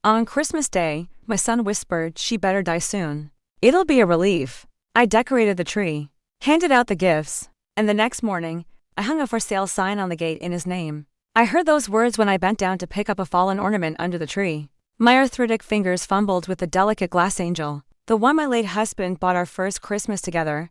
On Christmas Day, my son whispered she better die soon. It'll be a relief. I decorated the tree, handed out the gifts, and the next morning, I hung a for sale sign on the gate in his name. I heard those words when I bent down to pick up a fallen ornament under the tree. My arthritic fingers fumbled with the delicate glass angel, the one my late husband bought our first Christmas together.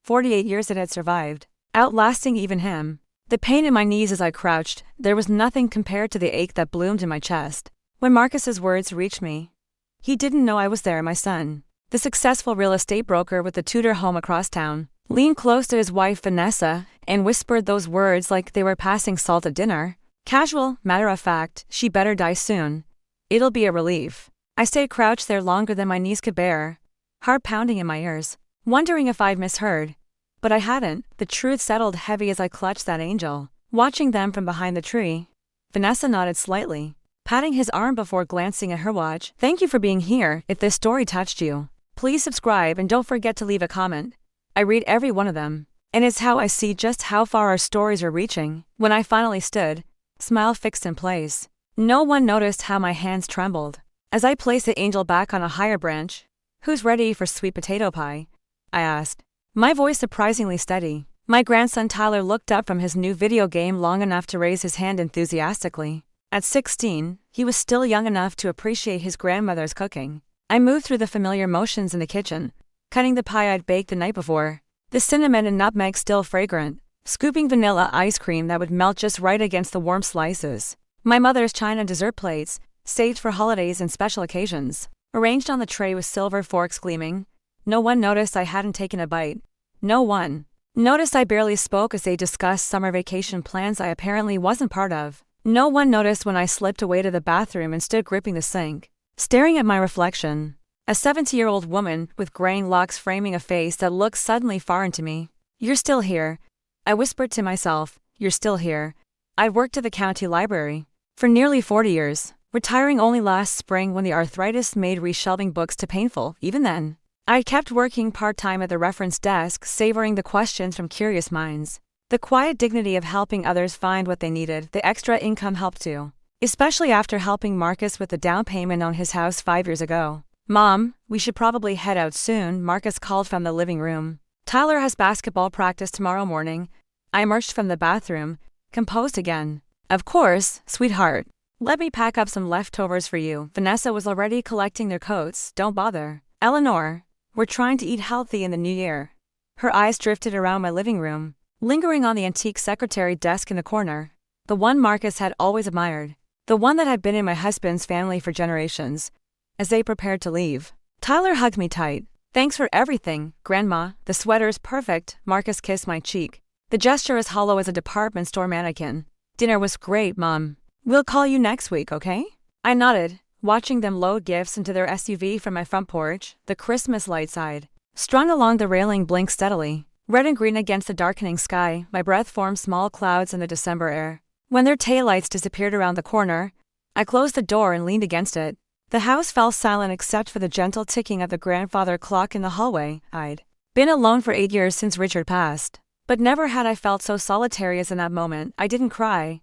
48 years it had survived, outlasting even him. The pain in my knees as I crouched, there was nothing compared to the ache that bloomed in my chest. When Marcus's words reached me, he didn't know I was there. My son, the successful real estate broker with the Tudor home across town, leaned close to his wife Vanessa and whispered those words like they were passing salt at dinner. Casual, matter of fact, she better die soon. It'll be a relief. I stayed crouched there longer than my knees could bear, heart pounding in my ears, wondering if I'd misheard. But I hadn't. The truth settled heavy as I clutched that angel, watching them from behind the tree. Vanessa nodded slightly, patting his arm before glancing at her watch. Thank you for being here. If this story touched you, please subscribe and don't forget to leave a comment. I read every one of them, and it's how I see just how far our stories are reaching. When I finally stood, smile fixed in place, no one noticed how my hands trembled. As I placed the angel back on a higher branch, "Who's ready for sweet potato pie?" I asked, my voice surprisingly steady. My grandson Tyler looked up from his new video game long enough to raise his hand enthusiastically. At 16, he was still young enough to appreciate his grandmother's cooking. I moved through the familiar motions in the kitchen, cutting the pie I'd baked the night before, the cinnamon and nutmeg still fragrant, scooping vanilla ice cream that would melt just right against the warm slices. My mother's china dessert plates, saved for holidays and special occasions, arranged on the tray with silver forks gleaming. No one noticed I hadn't taken a bite. No one noticed I barely spoke as they discussed summer vacation plans I apparently wasn't part of. No one noticed when I slipped away to the bathroom and stood gripping the sink, staring at my reflection. A 70-year-old woman with graying locks framing a face that looked suddenly foreign to me. "You're still here," I whispered to myself. "You're still here." I'd worked at the county library for nearly 40 years, retiring only last spring when the arthritis made reshelving books too painful. Even then, I kept working part-time at the reference desk, savoring the questions from curious minds. The quiet dignity of helping others find what they needed. The extra income helped too, especially after helping Marcus with the down payment on his house 5 years ago. "Mom, we should probably head out soon," Marcus called from the living room. "Tyler has basketball practice tomorrow morning." I emerged from the bathroom, composed again. "Of course, sweetheart. Let me pack up some leftovers for you." Vanessa was already collecting their coats. "Don't bother, Eleanor. We're trying to eat healthy in the new year." Her eyes drifted around my living room, lingering on the antique secretary desk in the corner. The one Marcus had always admired. The one that had been in my husband's family for generations. As they prepared to leave, Tyler hugged me tight. "Thanks for everything, Grandma. The sweater's perfect." Marcus kissed my cheek, the gesture as hollow as a department store mannequin. "Dinner was great, Mom. We'll call you next week, okay?" I nodded, watching them load gifts into their SUV from my front porch. The Christmas light side, strung along the railing, blinked steadily, red and green against the darkening sky. My breath formed small clouds in the December air. When their taillights disappeared around the corner, I closed the door and leaned against it. The house fell silent except for the gentle ticking of the grandfather clock in the hallway. I'd been alone for 8 years since Richard passed, but never had I felt so solitary as in that moment. I didn't cry.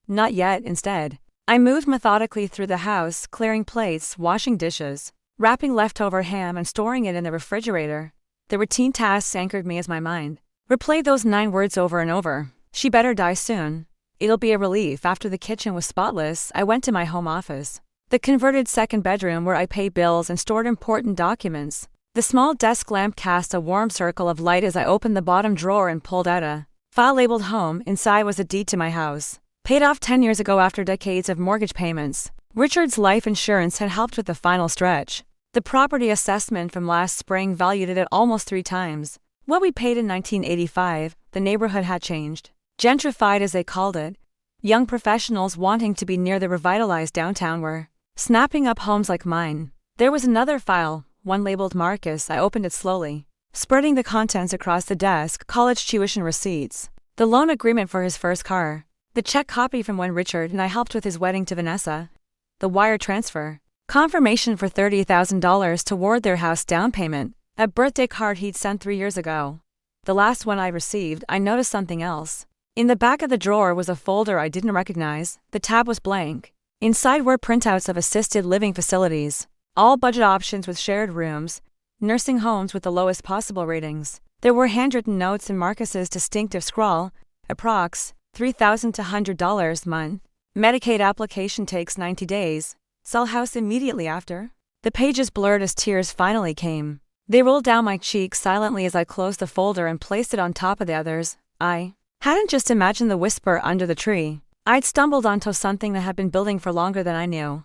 Not yet. Instead, I moved methodically through the house, clearing plates, washing dishes, wrapping leftover ham and storing it in the refrigerator. The routine tasks anchored me as my mind replayed those 9 words over and over. She better die soon. It'll be a relief. After the kitchen was spotless, I went to my home office, the converted second bedroom where I paid bills and stored important documents. The small desk lamp cast a warm circle of light as I opened the bottom drawer and pulled out a file labeled home. Inside was a deed to my house, paid off 10 years ago after decades of mortgage payments. Richard's life insurance had helped with the final stretch. The property assessment from last spring valued it at almost 3 times what we paid in 1985. The neighborhood had changed, gentrified as they called it. Young professionals wanting to be near the revitalized downtown were snapping up homes like mine. There was another file, one labeled Marcus. I opened it slowly, spreading the contents across the desk. College tuition receipts, the loan agreement for his first car, the check copy from when Richard and I helped with his wedding to Vanessa, the wire transfer, confirmation for $30,000 toward their house down payment, a birthday card he'd sent 3 years ago. The last one I received. I noticed something else. In the back of the drawer was a folder I didn't recognize. The tab was blank. Inside were printouts of assisted living facilities, all budget options with shared rooms, nursing homes with the lowest possible ratings. There were handwritten notes in Marcus's distinctive scrawl, approx. $3,000 to $100 month. Medicaid application takes 90 days. Sell house immediately after. The pages blurred as tears finally came. They rolled down my cheeks silently as I closed the folder and placed it on top of the others. I hadn't just imagined the whisper under the tree. I'd stumbled onto something that had been building for longer than I knew.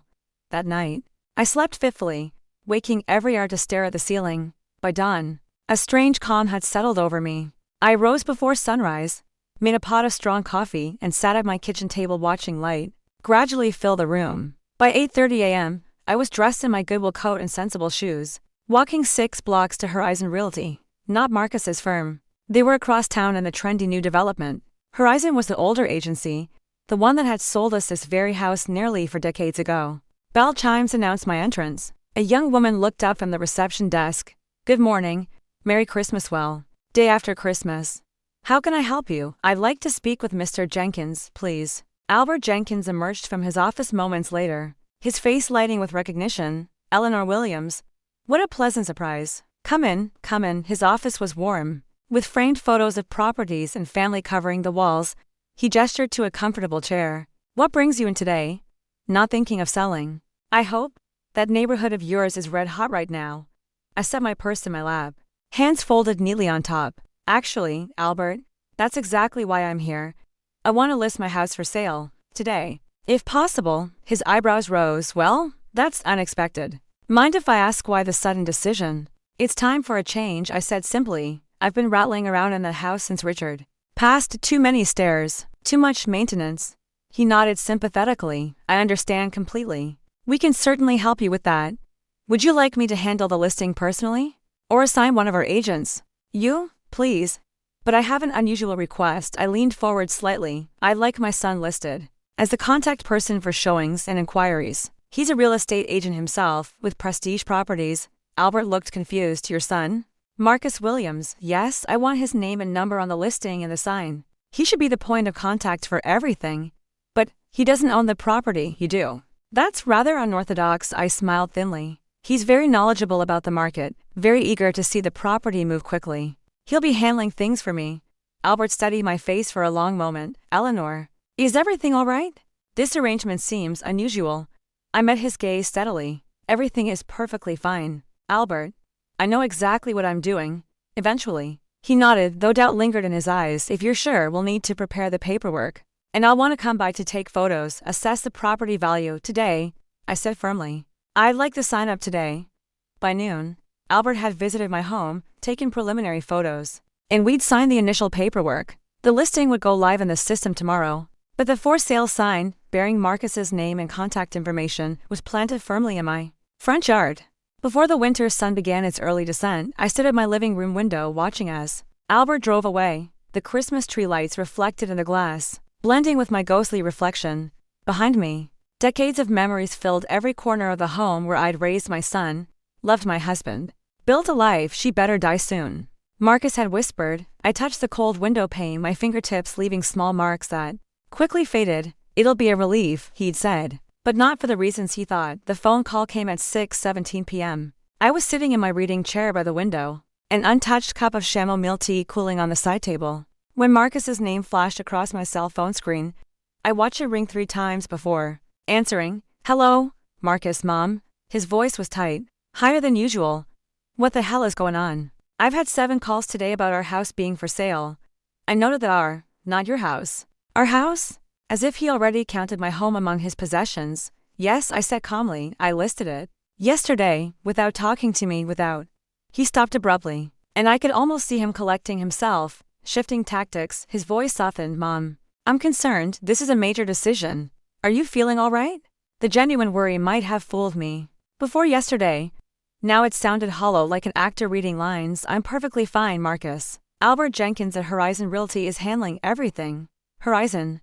That night, I slept fitfully, waking every hour to stare at the ceiling. By dawn, a strange calm had settled over me. I rose before sunrise, made a pot of strong coffee, and sat at my kitchen table watching light gradually fill the room. By 8:30 a.m., I was dressed in my Goodwill coat and sensible shoes, walking 6 blocks to Horizon Realty, not Marcus's firm. They were across town in the trendy new development. Horizon was the older agency, the one that had sold us this very house nearly 4 decades ago. Bell chimes announced my entrance. A young woman looked up from the reception desk. "Good morning. Merry Christmas. Well, day after Christmas. How can I help you? I'd like to speak with Mr. Jenkins, please." Albert Jenkins emerged from his office moments later, his face lighting with recognition. Eleanor Williams. What a pleasant surprise. Come in, come in." His office was warm, with framed photos of properties and family covering the walls. He gestured to a comfortable chair. "What brings you in today? Not thinking of selling, I hope? That neighborhood of yours is red hot right now." I set my purse in my lap, hands folded neatly on top. "Actually, Albert, that's exactly why I'm here. I want to list my house for sale, today. If possible." His eyebrows rose. "Well, that's unexpected. Mind if I ask why the sudden decision?" "It's time for a change," I said simply. "I've been rattling around in the house since Richard passed. Too many stairs, too much maintenance." He nodded sympathetically. "I understand completely. We can certainly help you with that. Would you like me to handle the listing personally? Or assign one of our agents?" "You, please. But I have an unusual request." I leaned forward slightly. "I'd like my son listed as the contact person for showings and inquiries. He's a real estate agent himself, with prestige properties." Albert looked confused. "Your son? Marcus Williams?" "Yes, I want his name and number on the listing and the sign. He should be the point of contact for everything." "But he doesn't own the property, you do?" "That's rather unorthodox." I smiled thinly. "He's very knowledgeable about the market, very eager to see the property move quickly. He'll be handling things for me." Albert studied my face for a long moment. "Eleanor, is everything all right? This arrangement seems unusual." I met his gaze steadily. "Everything is perfectly fine, Albert. I know exactly what I'm doing. Eventually." He nodded, though doubt lingered in his eyes. "If you're sure, we'll need to prepare the paperwork. And I'll want to come by to take photos, assess the property value today," I said firmly. "I'd like to sign up today." By noon, Albert had visited my home, taken preliminary photos, and we'd signed the initial paperwork. The listing would go live in the system tomorrow, but the for sale sign, bearing Marcus's name and contact information, was planted firmly in my front yard. Before the winter sun began its early descent, I stood at my living room window watching as Albert drove away, the Christmas tree lights reflected in the glass, blending with my ghostly reflection. Behind me, decades of memories filled every corner of the home where I'd raised my son, loved my husband, built a life. "She better die soon," Marcus had whispered. I touched the cold window pane, my fingertips leaving small marks that quickly faded. "It'll be a relief," he'd said, but not for the reasons he thought. The phone call came at 6:17 p.m. I was sitting in my reading chair by the window, an untouched cup of chamomile tea cooling on the side table, when Marcus's name flashed across my cell phone screen. I watched it ring 3 times before answering. "Hello, Marcus, Mom." His voice was tight, higher than usual. "What the hell is going on? I've had 7 calls today about our house being for sale." I noted that not your house. "Our house?" As if he already counted my home among his possessions. "Yes," I said calmly. "I listed it yesterday, without talking to me, without." He stopped abruptly, and I could almost see him collecting himself, shifting tactics. His voice softened. "Mom, I'm concerned. This is a major decision. Are you feeling all right?" The genuine worry might have fooled me before yesterday. Now it sounded hollow, like an actor reading lines. "I'm perfectly fine, Marcus. Albert Jenkins at Horizon Realty is handling everything." "Horizon?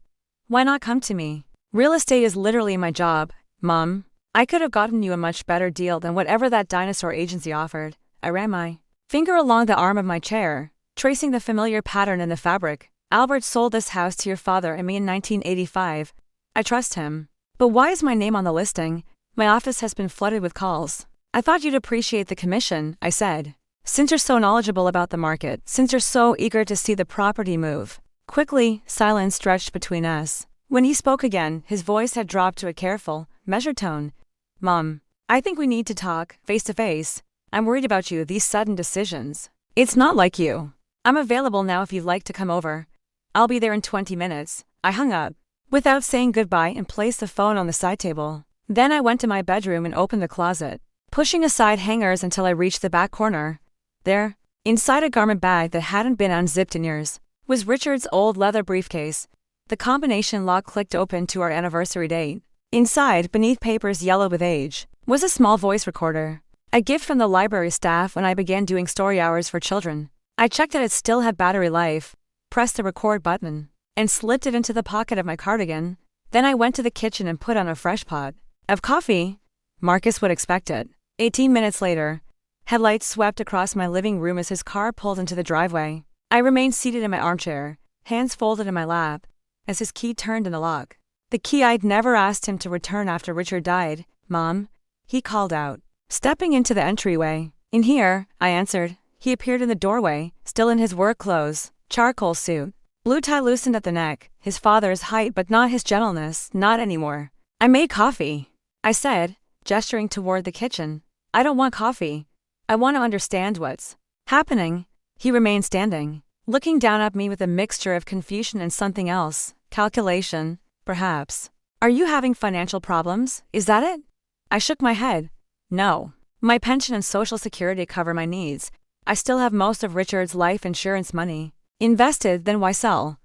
Why not come to me? Real estate is literally my job, Mom. I could have gotten you a much better deal than whatever that dinosaur agency offered." I ran my finger along the arm of my chair, tracing the familiar pattern in the fabric. "Albert sold this house to your father and me in 1985. I trust him. But why is my name on the listing? My office has been flooded with calls. I thought you'd appreciate the commission, I said. Since you're so knowledgeable about the market, since you're so eager to see the property move. Quickly, silence stretched between us. When he spoke again, his voice had dropped to a careful, measured tone. Mom, I think we need to talk, face to face. I'm worried about you, these sudden decisions. It's not like you. I'm available now if you'd like to come over. I'll be there in 20 minutes. I hung up, without saying goodbye, and placed the phone on the side table. Then I went to my bedroom and opened the closet, pushing aside hangers until I reached the back corner. There, inside a garment bag that hadn't been unzipped in years, was Richard's old leather briefcase. The combination lock clicked open to our anniversary date. Inside, beneath papers yellowed with age, was a small voice recorder, a gift from the library staff when I began doing story hours for children. I checked that it still had battery life, pressed the record button, and slipped it into the pocket of my cardigan. Then I went to the kitchen and put on a fresh pot of coffee. Marcus would expect it. 18 minutes later, headlights swept across my living room as his car pulled into the driveway. I remained seated in my armchair, hands folded in my lap, as his key turned in the lock. The key I'd never asked him to return after Richard died. Mom, he called out, stepping into the entryway. In here, I answered. He appeared in the doorway, still in his work clothes, charcoal suit, blue tie loosened at the neck, his father's height but not his gentleness, not anymore. I made coffee, I said, gesturing toward the kitchen. I don't want coffee. I want to understand what's happening. He remained standing, looking down at me with a mixture of confusion and something else, calculation, perhaps. Are you having financial problems? Is that it? I shook my head. No. My pension and social security cover my needs. I still have most of Richard's life insurance money invested, then why sell?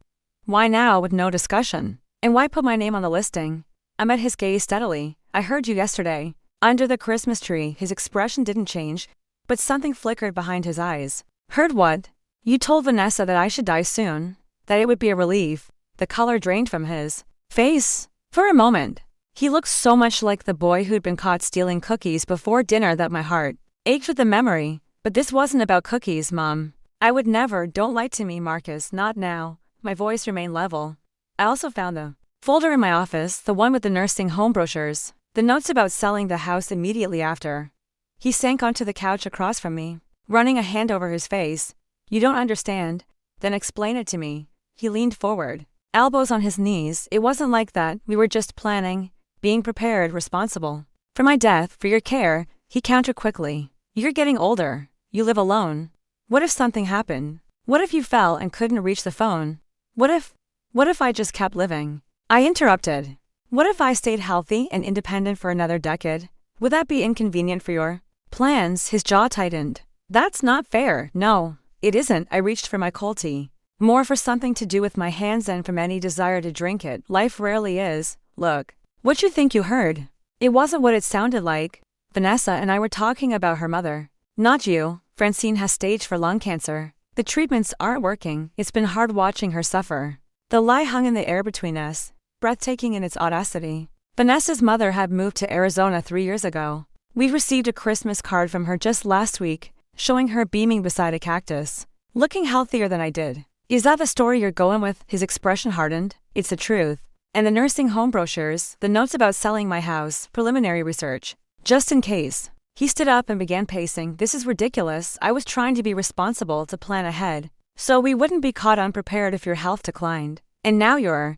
Why now with no discussion? And why put my name on the listing? I met his gaze steadily. I heard you yesterday. Under the Christmas tree, his expression didn't change, but something flickered behind his eyes. Heard what? You told Vanessa that I should die soon, that it would be a relief. The color drained from his face. For a moment, he looked so much like the boy who'd been caught stealing cookies before dinner that my heart ached with the memory. But this wasn't about cookies, Mom. I would never. Don't lie to me, Marcus, not now. My voice remained level. I also found the folder in my office, the one with the nursing home brochures, the notes about selling the house immediately after. He sank onto the couch across from me, running a hand over his face. You don't understand. Then explain it to me. He leaned forward, elbows on his knees. It wasn't like that. We were just planning, being prepared, responsible. For my death, for your care, he countered quickly. You're getting older. You live alone. What if something happened? What if you fell and couldn't reach the phone? What if I just kept living? I interrupted. What if I stayed healthy and independent for another decade? Would that be inconvenient for your plans? His jaw tightened. That's not fair. No, it isn't. I reached for my cold tea. More for something to do with my hands than from any desire to drink it. Life rarely is. Look, what you think you heard? It wasn't what it sounded like. Vanessa and I were talking about her mother. Not you. Francine has stage 4 lung cancer. The treatments aren't working. It's been hard watching her suffer. The lie hung in the air between us, breathtaking in its audacity. Vanessa's mother had moved to Arizona 3 years ago. We received a Christmas card from her just last week, showing her beaming beside a cactus, looking healthier than I did. Is that the story you're going with? His expression hardened. It's the truth. And the nursing home brochures, the notes about selling my house, preliminary research. Just in case. He stood up and began pacing. This is ridiculous. I was trying to be responsible, to plan ahead, so we wouldn't be caught unprepared if your health declined. And now you're…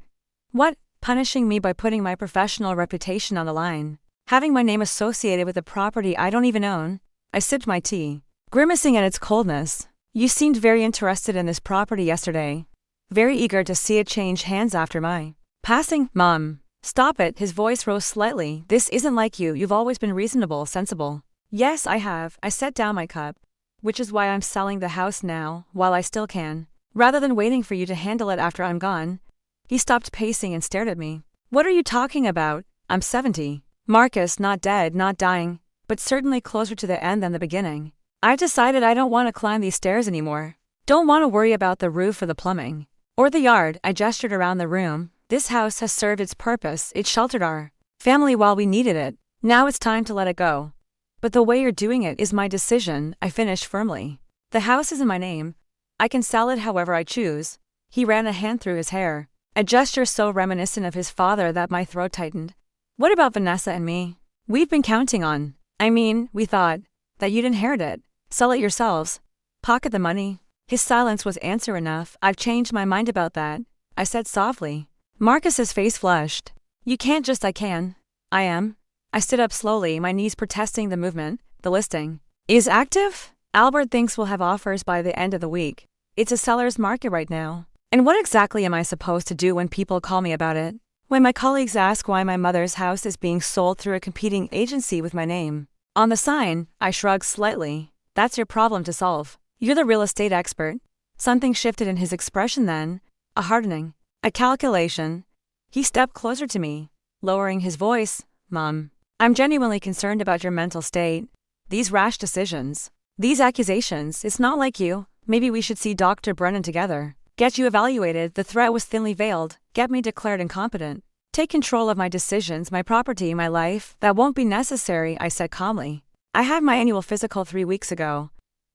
What? Punishing me by putting my professional reputation on the line. Having my name associated with a property I don't even own. I sipped my tea, grimacing at its coldness. You seemed very interested in this property yesterday. Very eager to see it change hands after my passing. Mom, stop it. His voice rose slightly. This isn't like you. You've always been reasonable, sensible. Yes, I have. I set down my cup. Which is why I'm selling the house now, while I still can, rather than waiting for you to handle it after I'm gone. He stopped pacing and stared at me. What are you talking about? I'm 70. Marcus, not dead, not dying, but certainly closer to the end than the beginning. I've decided I don't want to climb these stairs anymore. Don't want to worry about the roof or the plumbing. Or the yard. I gestured around the room. This house has served its purpose. It sheltered our family while we needed it. Now it's time to let it go. But the way you're doing it is my decision, I finished firmly. The house is in my name. I can sell it however I choose. He ran a hand through his hair, a gesture so reminiscent of his father that my throat tightened. What about Vanessa and me? We've been counting on. We thought that you'd inherit it. Sell it yourselves. Pocket the money. His silence was answer enough. I've changed my mind about that, I said softly. Marcus's face flushed. You can't just I can. I am. I stood up slowly, my knees protesting the movement. The listing is active? Albert thinks we'll have offers by the end of the week. It's a seller's market right now. And what exactly am I supposed to do when people call me about it? When my colleagues ask why my mother's house is being sold through a competing agency with my name on the sign, I shrugged slightly. That's your problem to solve. You're the real estate expert. Something shifted in his expression then, a hardening, a calculation. He stepped closer to me, lowering his voice. Mom, I'm genuinely concerned about your mental state. These rash decisions, these accusations, it's not like you. Maybe we should see Dr. Brennan together. Get you evaluated. The threat was thinly veiled. Get me declared incompetent. Take control of my decisions, my property, my life. That won't be necessary, I said calmly. I had my annual physical 3 weeks ago.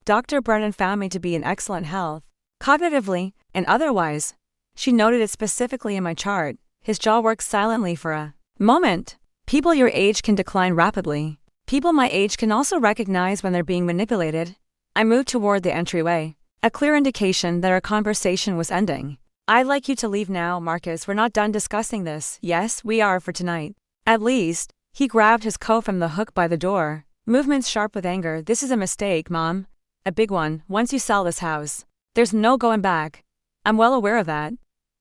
Dr. Brennan found me to be in excellent health, cognitively and otherwise. She noted it specifically in my chart. His jaw worked silently for a moment. People your age can decline rapidly. People my age can also recognize when they're being manipulated. I moved toward the entryway, a clear indication that our conversation was ending. I'd like you to leave now, Marcus. We're not done discussing this. Yes, we are for tonight. At least. He grabbed his coat from the hook by the door, movements sharp with anger. This is a mistake, Mom. A big one. Once you sell this house, there's no going back. I'm well aware of that.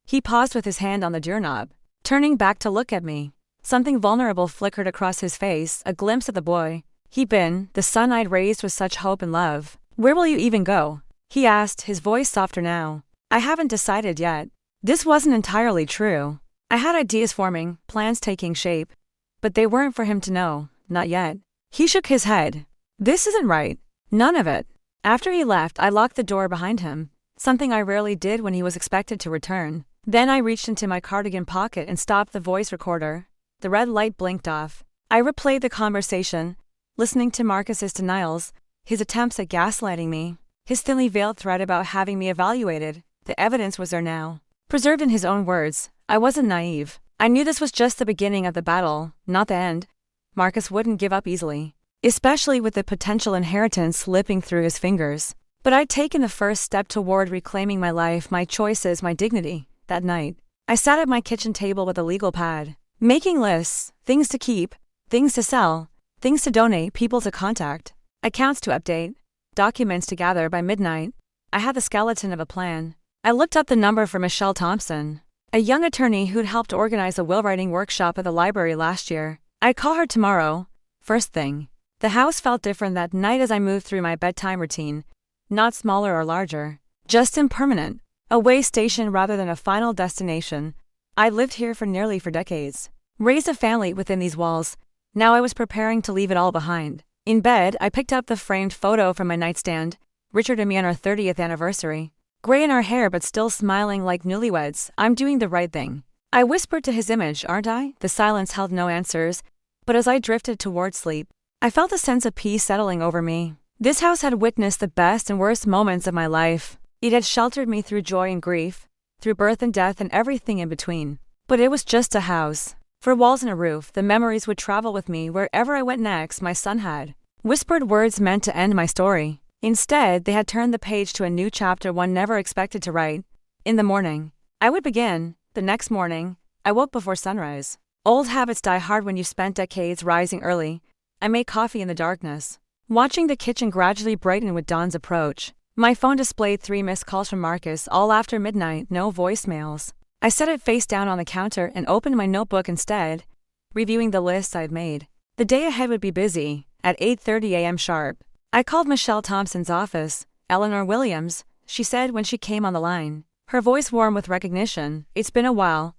He paused with his hand on the doorknob, turning back to look at me. Something vulnerable flickered across his face, a glimpse of the boy he'd been, the son I'd raised with such hope and love. Where will you even go? He asked, his voice softer now. I haven't decided yet. This wasn't entirely true. I had ideas forming, plans taking shape. But they weren't for him to know, not yet. He shook his head. This isn't right. None of it. After he left, I locked the door behind him, something I rarely did when he was expected to return. Then I reached into my cardigan pocket and stopped the voice recorder. The red light blinked off. I replayed the conversation, listening to Marcus's denials, his attempts at gaslighting me, his thinly veiled threat about having me evaluated. The evidence was there now. Preserved in his own words, I wasn't naive. I knew this was just the beginning of the battle, not the end. Marcus wouldn't give up easily, especially with the potential inheritance slipping through his fingers. But I'd taken the first step toward reclaiming my life, my choices, my dignity. That night, I sat at my kitchen table with a legal pad, making lists, things to keep, things to sell, things to donate, people to contact, accounts to update, documents to gather. By midnight, I had the skeleton of a plan. I looked up the number for Michelle Thompson, a young attorney who'd helped organize a will-writing workshop at the library last year. I'd call her tomorrow, first thing. The house felt different that night as I moved through my bedtime routine, not smaller or larger, just impermanent, a way station rather than a final destination. I'd lived here for nearly 4 decades, raised a family within these walls. Now I was preparing to leave it all behind. In bed, I picked up the framed photo from my nightstand, Richard and me on our 30th anniversary. Gray in our hair but still smiling like newlyweds. I'm doing the right thing. I whispered to his image, aren't I? The silence held no answers, but as I drifted toward sleep, I felt a sense of peace settling over me. This house had witnessed the best and worst moments of my life. It had sheltered me through joy and grief, through birth and death and everything in between. But it was just a house. For walls and a roof, the memories would travel with me wherever I went next. My son had whispered words meant to end my story. Instead, they had turned the page to a new chapter one never expected to write. In the morning, I would begin. The next morning, I woke before sunrise. Old habits die hard when you spent decades rising early. I made coffee in the darkness, watching the kitchen gradually brighten with dawn's approach. My phone displayed 3 missed calls from Marcus, all after midnight, no voicemails. I set it face down on the counter and opened my notebook instead, reviewing the lists I'd made. The day ahead would be busy. At 8:30 a.m. sharp, I called Michelle Thompson's office. Eleanor Williams, she said when she came on the line, her voice warm with recognition. It's been a while.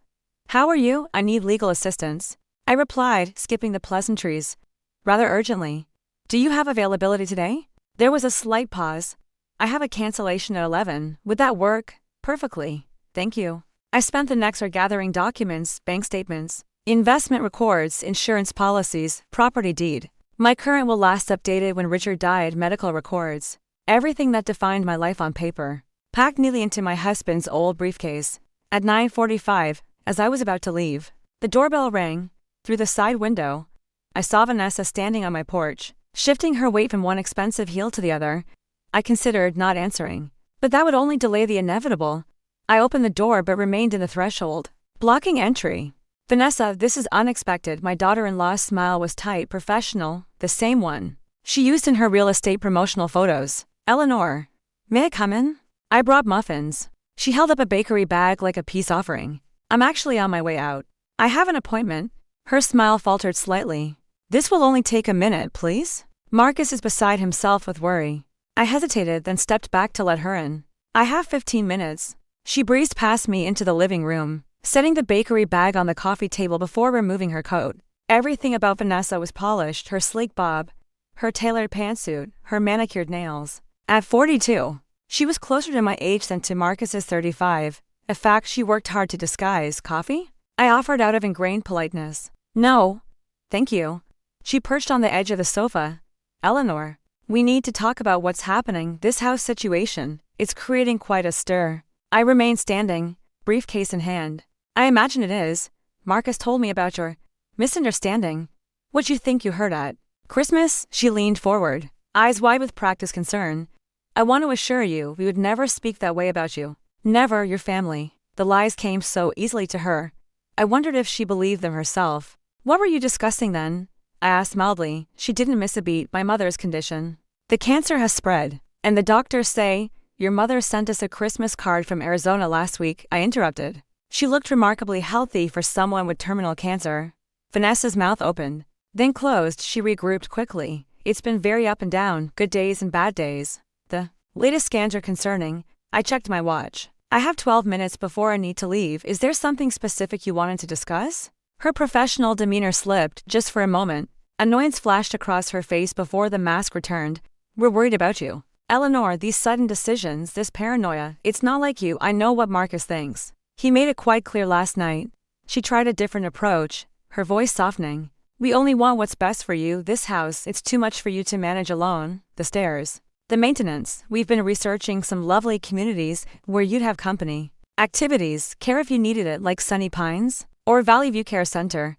How are you? I need legal assistance. I replied, skipping the pleasantries, rather urgently. Do you have availability today? There was a slight pause. I have a cancellation at 11. Would that work? Perfectly. Thank you. I spent the next hour gathering documents, bank statements, investment records, insurance policies, property deed. My current will last updated when Richard died, medical records. Everything that defined my life on paper, packed neatly into my husband's old briefcase. At 9:45, as I was about to leave, the doorbell rang. Through the side window, I saw Vanessa standing on my porch, shifting her weight from one expensive heel to the other. I considered not answering, but that would only delay the inevitable. I opened the door but remained in the threshold, blocking entry. Vanessa, this is unexpected. My daughter-in-law's smile was tight, professional, the same one she used in her real estate promotional photos. Eleanor, may I come in? I brought muffins. She held up a bakery bag like a peace offering. I'm actually on my way out. I have an appointment. Her smile faltered slightly. This will only take a minute, please. Marcus is beside himself with worry. I hesitated, then stepped back to let her in. I have 15 minutes. She breezed past me into the living room, setting the bakery bag on the coffee table before removing her coat. Everything about Vanessa was polished, her sleek bob, her tailored pantsuit, her manicured nails. At 42, she was closer to my age than to Marcus's 35, a fact she worked hard to disguise. Coffee? I offered out of ingrained politeness. No, thank you. She perched on the edge of the sofa. Eleanor, we need to talk about what's happening. This house situation, it's creating quite a stir. I remained standing, briefcase in hand. I imagine it is. Marcus told me about your misunderstanding. What you think you heard at Christmas? She leaned forward, eyes wide with practiced concern. I want to assure you, we would never speak that way about you. Never your family. The lies came so easily to her. I wondered if she believed them herself. What were you discussing then? I asked mildly. She didn't miss a beat. My mother's condition. The cancer has spread, and the doctors say, your mother sent us a Christmas card from Arizona last week. I interrupted. She looked remarkably healthy for someone with terminal cancer. Vanessa's mouth opened, then closed. She regrouped quickly. It's been very up and down, good days and bad days. The latest scans are concerning. I checked my watch. I have 12 minutes before I need to leave. Is there something specific you wanted to discuss? Her professional demeanor slipped, just for a moment. Annoyance flashed across her face before the mask returned. We're worried about you. Eleanor, these sudden decisions, this paranoia, it's not like you. I know what Marcus thinks. He made it quite clear last night. She tried a different approach, her voice softening. We only want what's best for you. This house, it's too much for you to manage alone. The stairs. The maintenance. We've been researching some lovely communities where you'd have company. Activities, care if you needed it, like Sunny Pines or Valley View Care Center.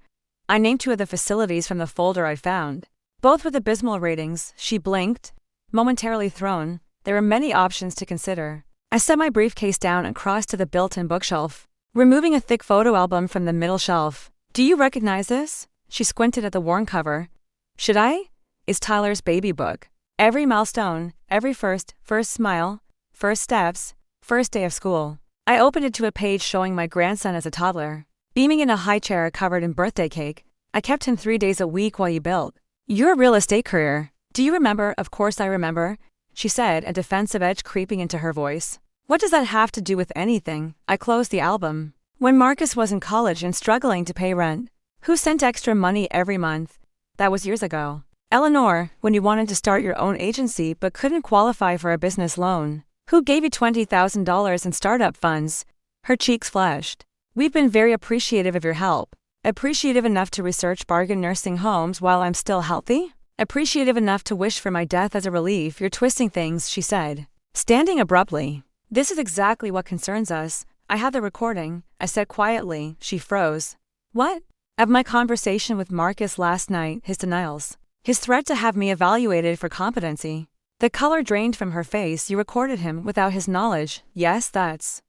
I named 2 of the facilities from the folder I found. Both with abysmal ratings. She blinked, momentarily thrown. There were many options to consider. I set my briefcase down and crossed to the built-in bookshelf, removing a thick photo album from the middle shelf. Do you recognize this? She squinted at the worn cover. Should I? It's Tyler's baby book. Every milestone, every first smile, first steps, first day of school. I opened it to a page showing my grandson as a toddler, beaming in a high chair covered in birthday cake. I kept him 3 days a week while you built your real estate career. Do you remember? Of course I remember, she said, a defensive edge creeping into her voice. What does that have to do with anything? I closed the album. When Marcus was in college and struggling to pay rent. Who sent extra money every month? That was years ago. Eleanor, when you wanted to start your own agency but couldn't qualify for a business loan. Who gave you $20,000 in startup funds? Her cheeks flushed. We've been very appreciative of your help. Appreciative enough to research bargain nursing homes while I'm still healthy? Appreciative enough to wish for my death as a relief. You're twisting things, she said, standing abruptly. This is exactly what concerns us. I have the recording, I said quietly. She froze. What? Of my conversation with Marcus last night, his denials. His threat to have me evaluated for competency. The color drained from her face. You recorded him without his knowledge. Yes, that's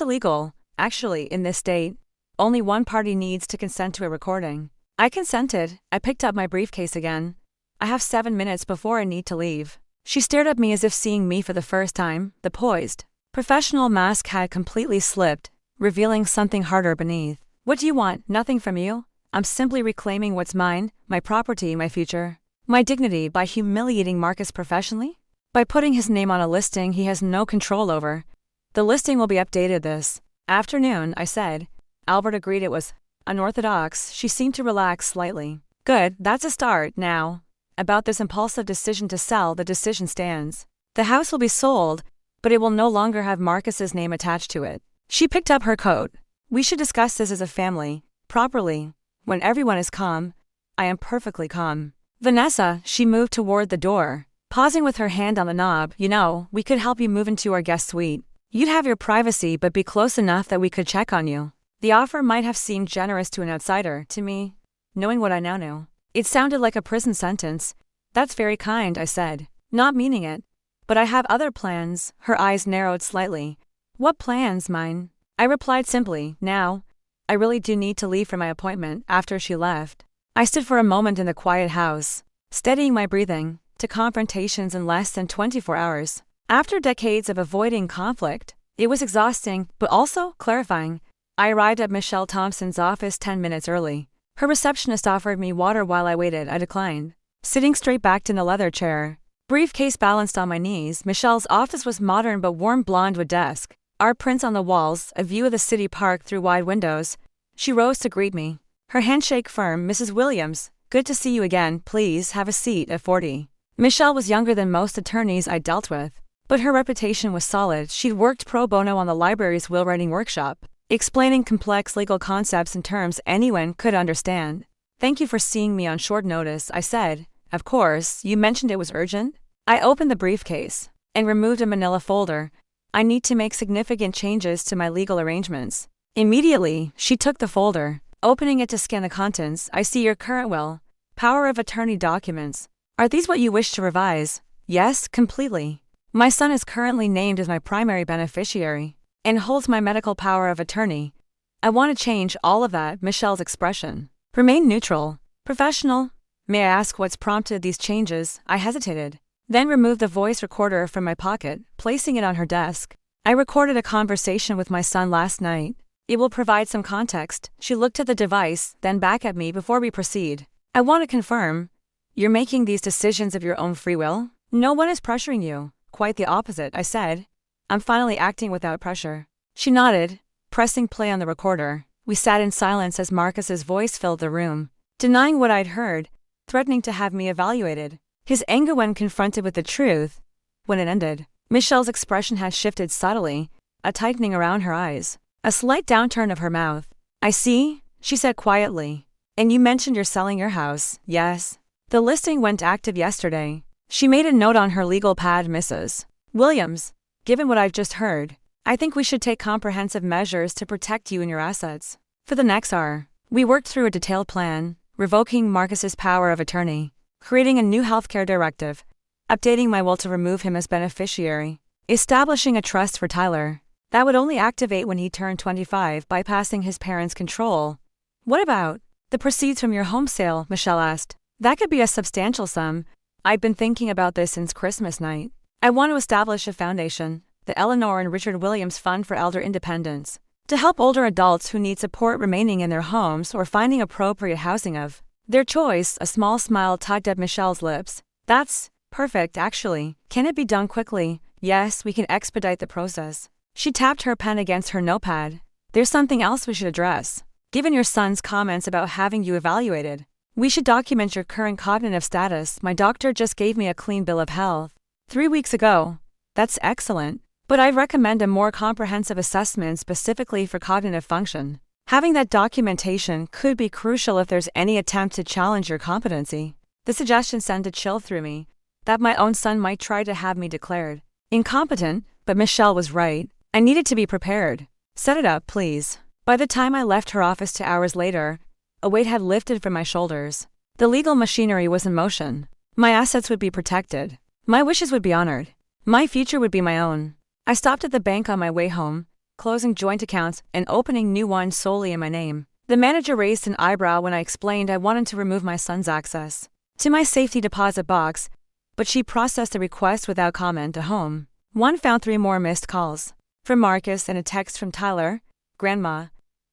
illegal. Actually, in this state, only one party needs to consent to a recording. I consented. I picked up my briefcase again. I have 7 minutes before I need to leave. She stared at me as if seeing me for the first time. The poised, professional mask had completely slipped, revealing something harder beneath. What do you want? Nothing from you? I'm simply reclaiming what's mine, my property, my future, my dignity, by humiliating Marcus professionally? By putting his name on a listing he has no control over. The listing will be updated this afternoon, I said. Albert agreed. It was unorthodox. She seemed to relax slightly. Good, that's a start. Now, about this impulsive decision to sell, the decision stands. The house will be sold, but it will no longer have Marcus's name attached to it. She picked up her coat. We should discuss this as a family, properly. When everyone is calm. I am perfectly calm. Vanessa, she moved toward the door, pausing with her hand on the knob. You know, we could help you move into our guest suite. You'd have your privacy but be close enough that we could check on you. The offer might have seemed generous to an outsider. To me, knowing what I now knew. It sounded like a prison sentence. That's very kind, I said, not meaning it. But I have other plans. Her eyes narrowed slightly. What plans, mine? I replied simply, now. I really do need to leave for my appointment. After she left, I stood for a moment in the quiet house, steadying my breathing, to confrontations in less than 24 hours. After decades of avoiding conflict, it was exhausting, but also clarifying. I arrived at Michelle Thompson's office 10 minutes early. Her receptionist offered me water while I waited. I declined, sitting straight-backed in a leather chair, briefcase balanced on my knees. Michelle's office was modern but warm blonde with desk, art prints on the walls, a view of the city park through wide windows. She rose to greet me, her handshake firm. Mrs. Williams, good to see you again. Please have a seat. At 40, Michelle was younger than most attorneys I dealt with, but her reputation was solid. She'd worked pro bono on the library's will-writing workshop, explaining complex legal concepts in terms anyone could understand. Thank you for seeing me on short notice, I said. Of course, you mentioned it was urgent. I opened the briefcase and removed a manila folder. I need to make significant changes to my legal arrangements. Immediately, she took the folder, opening it to scan the contents. I see your current will, power of attorney documents. Are these what you wish to revise? Yes, completely. My son is currently named as my primary beneficiary and holds my medical power of attorney. I want to change all of that. Michelle's expression remained neutral. Professional. May I ask what's prompted these changes? I hesitated, then removed the voice recorder from my pocket, placing it on her desk. I recorded a conversation with my son last night. It will provide some context. She looked at the device, then back at me. Before we proceed, I want to confirm, you're making these decisions of your own free will? No one is pressuring you. Quite the opposite, I said. I'm finally acting without pressure. She nodded, pressing play on the recorder. We sat in silence as Marcus's voice filled the room, denying what I'd heard, threatening to have me evaluated. His anger when confronted with the truth. When it ended, Michelle's expression had shifted subtly, a tightening around her eyes, a slight downturn of her mouth. I see, she said quietly. And you mentioned you're selling your house. Yes. The listing went active yesterday. She made a note on her legal pad. Mrs. Williams, given what I've just heard, I think we should take comprehensive measures to protect you and your assets. For the next hour, we worked through a detailed plan, revoking Marcus's power of attorney, creating a new healthcare directive, updating my will to remove him as beneficiary, establishing a trust for Tyler that would only activate when he turned 25, bypassing his parents' control. What about the proceeds from your home sale? Michelle asked. That could be a substantial sum. I've been thinking about this since Christmas night. I want to establish a foundation, the Eleanor and Richard Williams Fund for Elder Independence, to help older adults who need support remaining in their homes or finding appropriate housing of their choice. A small smile tugged at Michelle's lips. That's perfect, actually. Can it be done quickly? Yes, we can expedite the process. She tapped her pen against her notepad. There's something else we should address. Given your son's comments about having you evaluated, we should document your current cognitive status. My doctor just gave me a clean bill of health 3 weeks ago. That's excellent, but I recommend a more comprehensive assessment specifically for cognitive function. Having that documentation could be crucial if there's any attempt to challenge your competency. The suggestion sent a chill through me, that my own son might try to have me declared incompetent, but Michelle was right. I needed to be prepared. Set it up, please. By the time I left her office 2 hours later, a weight had lifted from my shoulders. The legal machinery was in motion. My assets would be protected. My wishes would be honored. My future would be my own. I stopped at the bank on my way home, closing joint accounts and opening new ones solely in my name. The manager raised an eyebrow when I explained I wanted to remove my son's access to my safety deposit box, but she processed the request without comment. At home, one found 3 more missed calls. From Marcus and a text from Tyler. Grandma,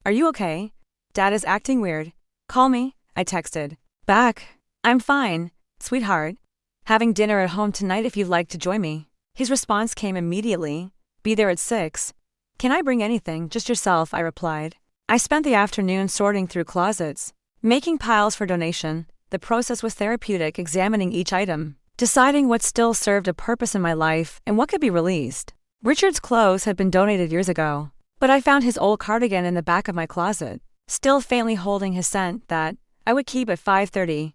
are you okay? Dad is acting weird. Call me, I texted back. I'm fine, sweetheart. Having dinner at home tonight if you'd like to join me. His response came immediately. Be there at 6. Can I bring anything? Just yourself, I replied. I spent the afternoon sorting through closets, making piles for donation. The process was therapeutic, examining each item, deciding what still served a purpose in my life and what could be released. Richard's clothes had been donated years ago, but I found his old cardigan in the back of my closet, still faintly holding his scent, that I would keep at 5:30.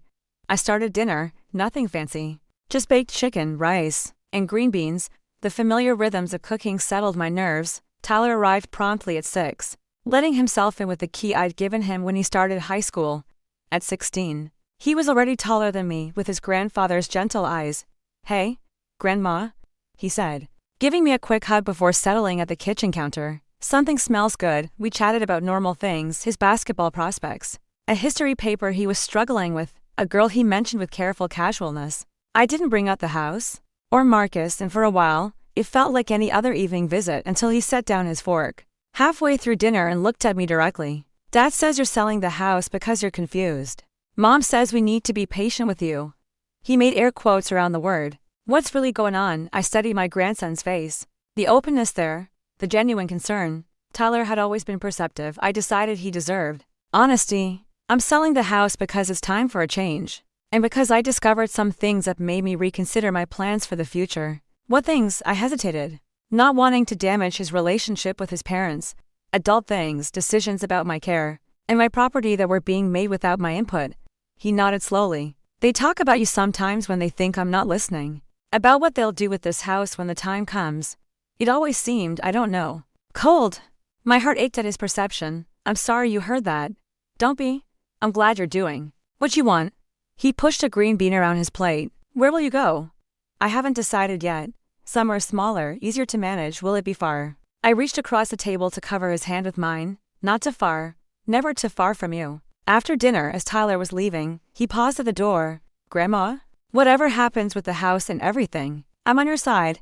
I started dinner, nothing fancy, just baked chicken, rice, and green beans. The familiar rhythms of cooking settled my nerves. Tyler arrived promptly at 6, letting himself in with the key I'd given him when he started high school. at 16. He was already taller than me, with his grandfather's gentle eyes. "Hey, Grandma," he said, giving me a quick hug before settling at the kitchen counter. "Something smells good." We chatted about normal things, his basketball prospects, a history paper he was struggling with, a girl he mentioned with careful casualness. I didn't bring up the house or Marcus, and for a while, it felt like any other evening visit until he set down his fork halfway through dinner and looked at me directly. "Dad says you're selling the house because you're confused. Mom says we need to be patient with you." He made air quotes around the word. "What's really going on?" I studied my grandson's face. The openness there, the genuine concern. Tyler had always been perceptive. I decided he deserved honesty. "I'm selling the house because it's time for a change. And because I discovered some things that made me reconsider my plans for the future." "What things?" I hesitated. Not wanting to damage his relationship with his parents. Adult things, decisions about my care and my property that were being made without my input. He nodded slowly. "They talk about you sometimes when they think I'm not listening. About what they'll do with this house when the time comes. It always seemed, I don't know, cold." My heart ached at his perception. "I'm sorry you heard that." "Don't be. I'm glad you're doing what you want." He pushed a green bean around his plate. "Where will you go?" "I haven't decided yet. Somewhere smaller, easier to manage. Will it be far?" I reached across the table to cover his hand with mine. "Not too far. Never too far from you." After dinner, as Tyler was leaving, he paused at the door. "Grandma? Whatever happens with the house and everything, I'm on your side."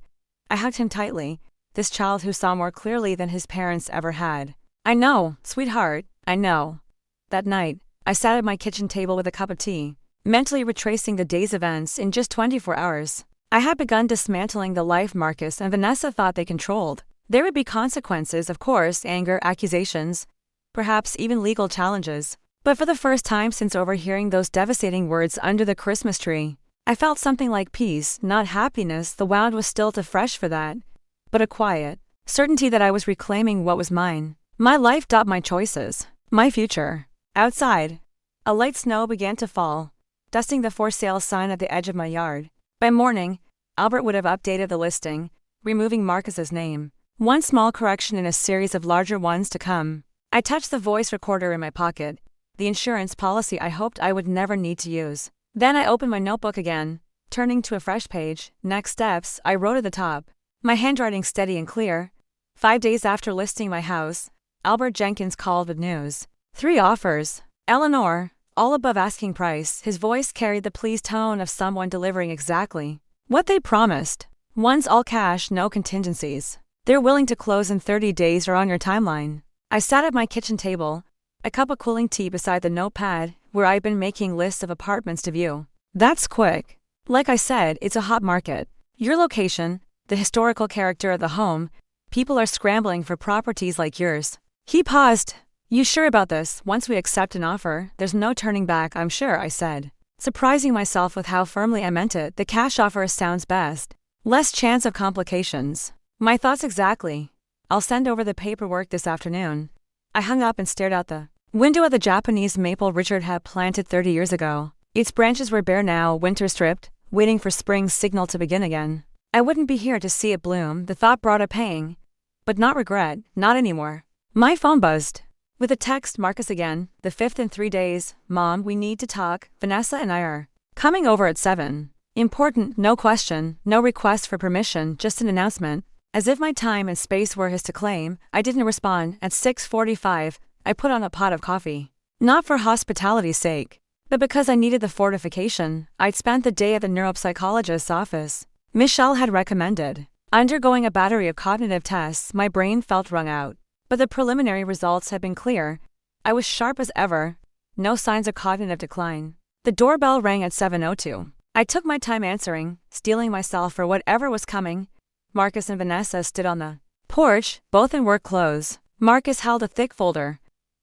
I hugged him tightly, this child who saw more clearly than his parents ever had. "I know, sweetheart, I know." That night, I sat at my kitchen table with a cup of tea, mentally retracing the day's events in just 24 hours. I had begun dismantling the life Marcus and Vanessa thought they controlled. There would be consequences, of course, anger, accusations, perhaps even legal challenges. But for the first time since overhearing those devastating words under the Christmas tree, I felt something like peace, not happiness. The wound was still too fresh for that, but a quiet certainty that I was reclaiming what was mine. My life, my choices, my future. Outside, a light snow began to fall, dusting the for sale sign at the edge of my yard. By morning, Albert would have updated the listing, removing Marcus's name. One small correction in a series of larger ones to come. I touched the voice recorder in my pocket, the insurance policy I hoped I would never need to use. Then I opened my notebook again, turning to a fresh page. "Next steps," I wrote at the top, my handwriting steady and clear. 5 days after listing my house, Albert Jenkins called with news. 3 offers. "Eleanor, all above asking price." His voice carried the pleased tone of someone delivering exactly what they promised. "One's all cash, no contingencies. They're willing to close in 30 days or on your timeline." I sat at my kitchen table, a cup of cooling tea beside the notepad where I'd been making lists of apartments to view. "That's quick." "Like I said, it's a hot market. Your location, the historical character of the home, people are scrambling for properties like yours." He paused. "You sure about this? Once we accept an offer, there's no turning back, I'm sure," I said, surprising myself with how firmly I meant it. "The cash offer sounds best. Less chance of complications." "My thoughts exactly. I'll send over the paperwork this afternoon." I hung up and stared out the window at the Japanese maple Richard had planted 30 years ago. Its branches were bare now, winter stripped, waiting for spring's signal to begin again. I wouldn't be here to see it bloom. The thought brought a pang, but not regret, not anymore. My phone buzzed. With a text, Marcus again, the 5th in 3 days. "Mom, we need to talk. Vanessa and I are coming over at 7. Important, no question, no request for permission, just an announcement." As if my time and space were his to claim, I didn't respond. At 6:45, I put on a pot of coffee. Not for hospitality's sake, but because I needed the fortification. I'd spent the day at the neuropsychologist's office Michelle had recommended. Undergoing a battery of cognitive tests, my brain felt wrung out. But the preliminary results had been clear. I was sharp as ever. No signs of cognitive decline. The doorbell rang at 7:02. I took my time answering, steeling myself for whatever was coming. Marcus and Vanessa stood on the porch, both in work clothes. Marcus held a thick folder.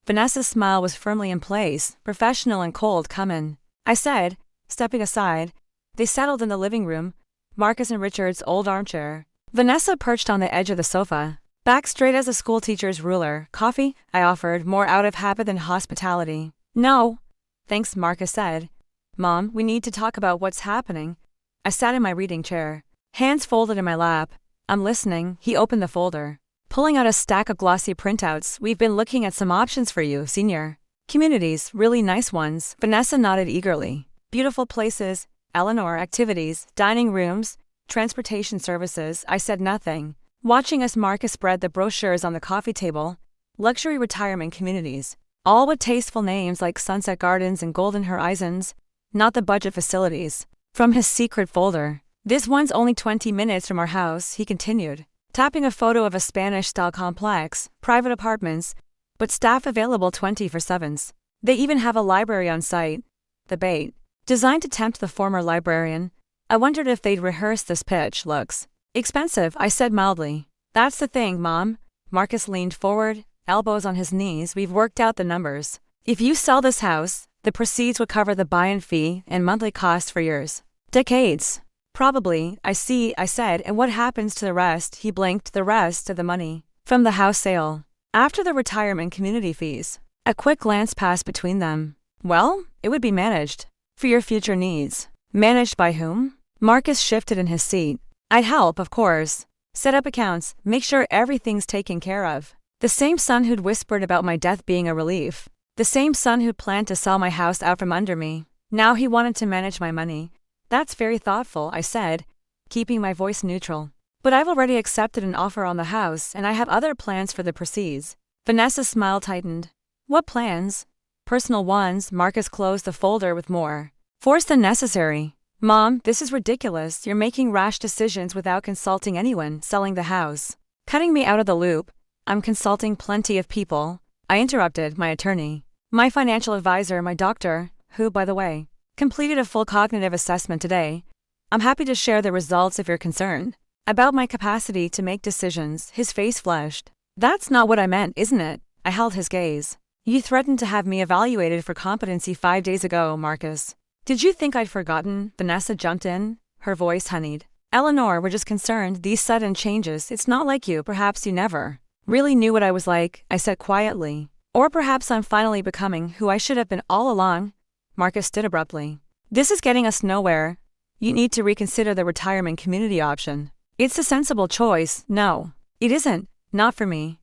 Vanessa's smile was firmly in place, professional and cold. "Come in," I said, stepping aside. They settled in the living room, Marcus in Richard's old armchair. Vanessa perched on the edge of the sofa, back straight as a schoolteacher's ruler. "Coffee?" I offered, more out of habit than hospitality. "No, thanks," Marcus said. "Mom, we need to talk about what's happening." I sat in my reading chair, hands folded in my lap. "I'm listening." He opened the folder, pulling out a stack of glossy printouts. "We've been looking at some options for you, Senior." Communities, really nice ones. Vanessa nodded eagerly. Beautiful places, Eleanor, activities, dining rooms, transportation services. I said nothing, watching as Marcus spread the brochures on the coffee table. Luxury retirement communities, all with tasteful names like Sunset Gardens and Golden Horizons, not the budget facilities. From his secret folder, "This one's only 20 minutes from our house," he continued, tapping a photo of a Spanish-style complex, private apartments, but staff available 24/7s. They even have a library on site. The bait, designed to tempt the former librarian. I wondered if they'd rehearse this pitch. "Looks expensive," I said mildly. "That's the thing, Mom." Marcus leaned forward, elbows on his knees. "We've worked out the numbers. If you sell this house, the proceeds would cover the buy-in fee and monthly costs for years. Decades. Probably." "I see," I said. "And what happens to the rest?" He blinked. "The rest of the money from the house sale. After the retirement community fees." A quick glance passed between them. "Well, it would be managed for your future needs." "Managed by whom?" Marcus shifted in his seat. "I'd help, of course. Set up accounts, make sure everything's taken care of." The same son who'd whispered about my death being a relief. The same son who'd planned to sell my house out from under me. Now he wanted to manage my money. "That's very thoughtful," I said, keeping my voice neutral. "But I've already accepted an offer on the house and I have other plans for the proceeds." Vanessa's smile tightened. "What plans?" "Personal ones." Marcus closed the folder with more force than necessary. "Mom, this is ridiculous. You're making rash decisions without consulting anyone. Selling the house, cutting me out of the loop." "I'm consulting plenty of people," I interrupted. "My attorney, my financial advisor, my doctor, who, by the way, completed a full cognitive assessment today. I'm happy to share the results if you're concerned about my capacity to make decisions." His face flushed. "That's not what I meant, isn't it?" I held his gaze. "You threatened to have me evaluated for competency 5 days ago, Marcus. Did you think I'd forgotten?" Vanessa jumped in, her voice honeyed. "Eleanor, we're just concerned. These sudden changes. It's not like you. Perhaps you never really knew what I was like," I said quietly. "Or perhaps I'm finally becoming who I should have been all along." Marcus stood abruptly. "This is getting us nowhere. You need to reconsider the retirement community option. It's a sensible choice." "No, it isn't. Not for me."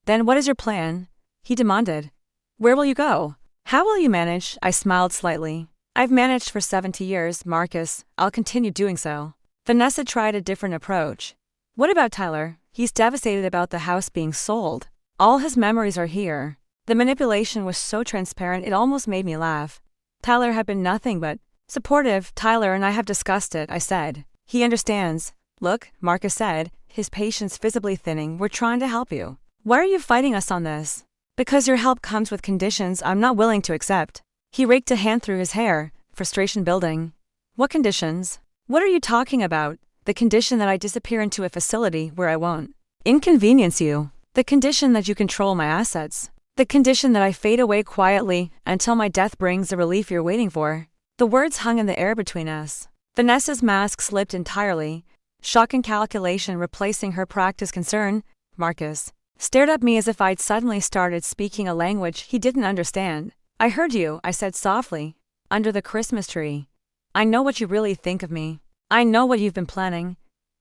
"Then what is your plan?" he demanded. "Where will you go? How will you manage?" I smiled slightly. "I've managed for 70 years, Marcus. I'll continue doing so." Vanessa tried a different approach. "What about Tyler? He's devastated about the house being sold. All his memories are here." The manipulation was so transparent it almost made me laugh. "Tyler had been nothing but supportive." "Tyler and I have discussed it," I said. "He understands." "Look," Marcus said, his patience visibly thinning, "we're trying to help you. Why are you fighting us on this?" "Because your help comes with conditions I'm not willing to accept." He raked a hand through his hair, frustration building. "What conditions? What are you talking about?" "The condition that I disappear into a facility where I won't inconvenience you. The condition that you control my assets. The condition that I fade away quietly until my death brings the relief you're waiting for." The words hung in the air between us. Vanessa's mask slipped entirely, shock and calculation replacing her practiced concern. Marcus stared at me as if I'd suddenly started speaking a language he didn't understand. "I heard you," I said softly, "under the Christmas tree. I know what you really think of me. I know what you've been planning.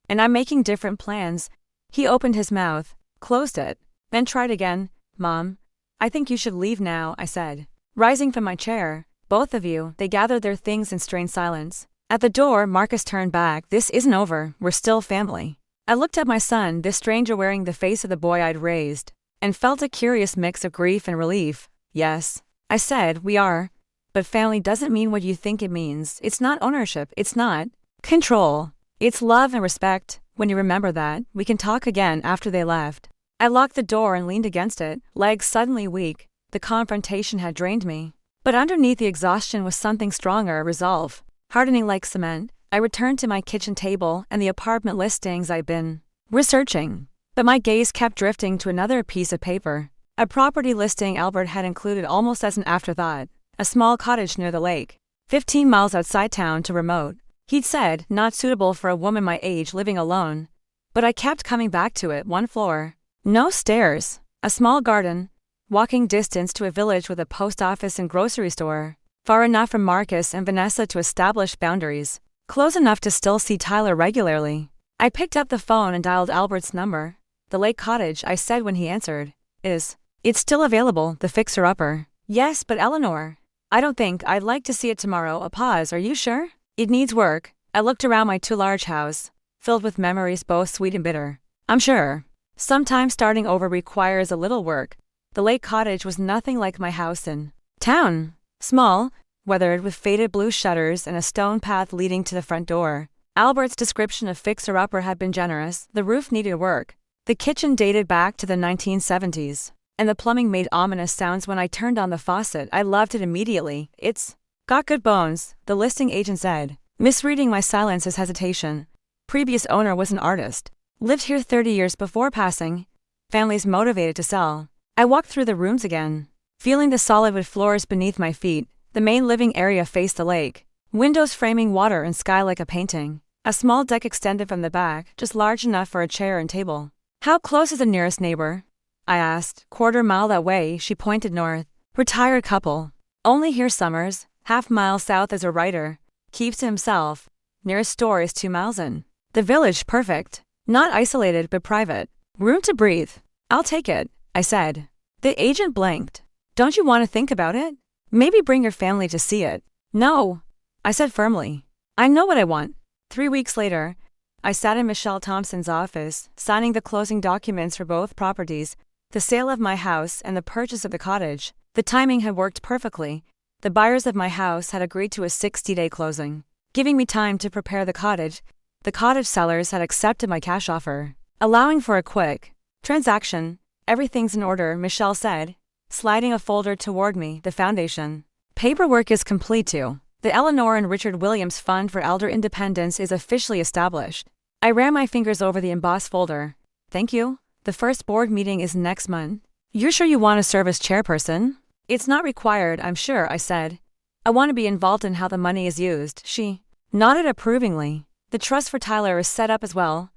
And I'm making different plans." He opened his mouth, closed it, then tried again. "Mom, I think you should leave now," I said, rising from my chair. "Both of you." They gathered their things in strained silence. At the door, Marcus turned back. "This isn't over. We're still family." I looked at my son, this stranger wearing the face of the boy I'd raised, and felt a curious mix of grief and relief. "Yes," I said, "we are. But family doesn't mean what you think it means. It's not ownership. It's not control. It's love and respect. When you remember that, we can talk again." After they left, I locked the door and leaned against it, legs suddenly weak. The confrontation had drained me. But underneath the exhaustion was something stronger, a resolve, hardening like cement. I returned to my kitchen table and the apartment listings I'd been researching. But my gaze kept drifting to another piece of paper. A property listing Albert had included almost as an afterthought. A small cottage near the lake, 15 miles outside town to remote. He'd said, not suitable for a woman my age living alone. But I kept coming back to it. 1 floor. No stairs. A small garden. Walking distance to a village with a post office and grocery store. Far enough from Marcus and Vanessa to establish boundaries. Close enough to still see Tyler regularly. I picked up the phone and dialed Albert's number. "The lake cottage," I said when he answered. It's still available, the fixer-upper." Yes, but Eleanor, I don't think I'd like to see it tomorrow. A pause. Are you sure? It needs work. I looked around my too large house, filled with memories both sweet and bitter. I'm sure. Sometimes starting over requires a little work. The lake cottage was nothing like my house in town. Small, weathered with faded blue shutters and a stone path leading to the front door. Albert's description of fixer-upper had been generous. The roof needed work. The kitchen dated back to the 1970s. And the plumbing made ominous sounds when I turned on the faucet. I loved it immediately. It's got good bones, the listing agent said, misreading my silence as hesitation. Previous owner was an artist. Lived here 30 years before passing. Family's motivated to sell. I walked through the rooms again, feeling the solid wood floors beneath my feet. The main living area faced the lake. Windows framing water and sky like a painting. A small deck extended from the back, just large enough for a chair and table. How close is the nearest neighbor? I asked. Quarter mile that way, she pointed north. Retired couple. Only here summers. Half-mile south is a writer. Keeps to himself. Nearest store is 2 miles in. The village perfect. Not isolated but private. Room to breathe. I'll take it, I said. The agent blinked. Don't you want to think about it? Maybe bring your family to see it. No, I said firmly. I know what I want. 3 weeks later, I sat in Michelle Thompson's office, signing the closing documents for both properties, the sale of my house and the purchase of the cottage. The timing had worked perfectly. The buyers of my house had agreed to a 60-day closing, giving me time to prepare the cottage. The cottage sellers had accepted my cash offer, allowing for a quick transaction. Everything's in order, Michelle said, sliding a folder toward me. The foundation paperwork is complete too. The Eleanor and Richard Williams Fund for Elder Independence is officially established. I ran my fingers over the embossed folder. Thank you. The first board meeting is next month. You're sure you want to serve as chairperson? It's not required, I'm sure, I said. I want to be involved in how the money is used. She nodded approvingly. The trust for Tyler is set up as well.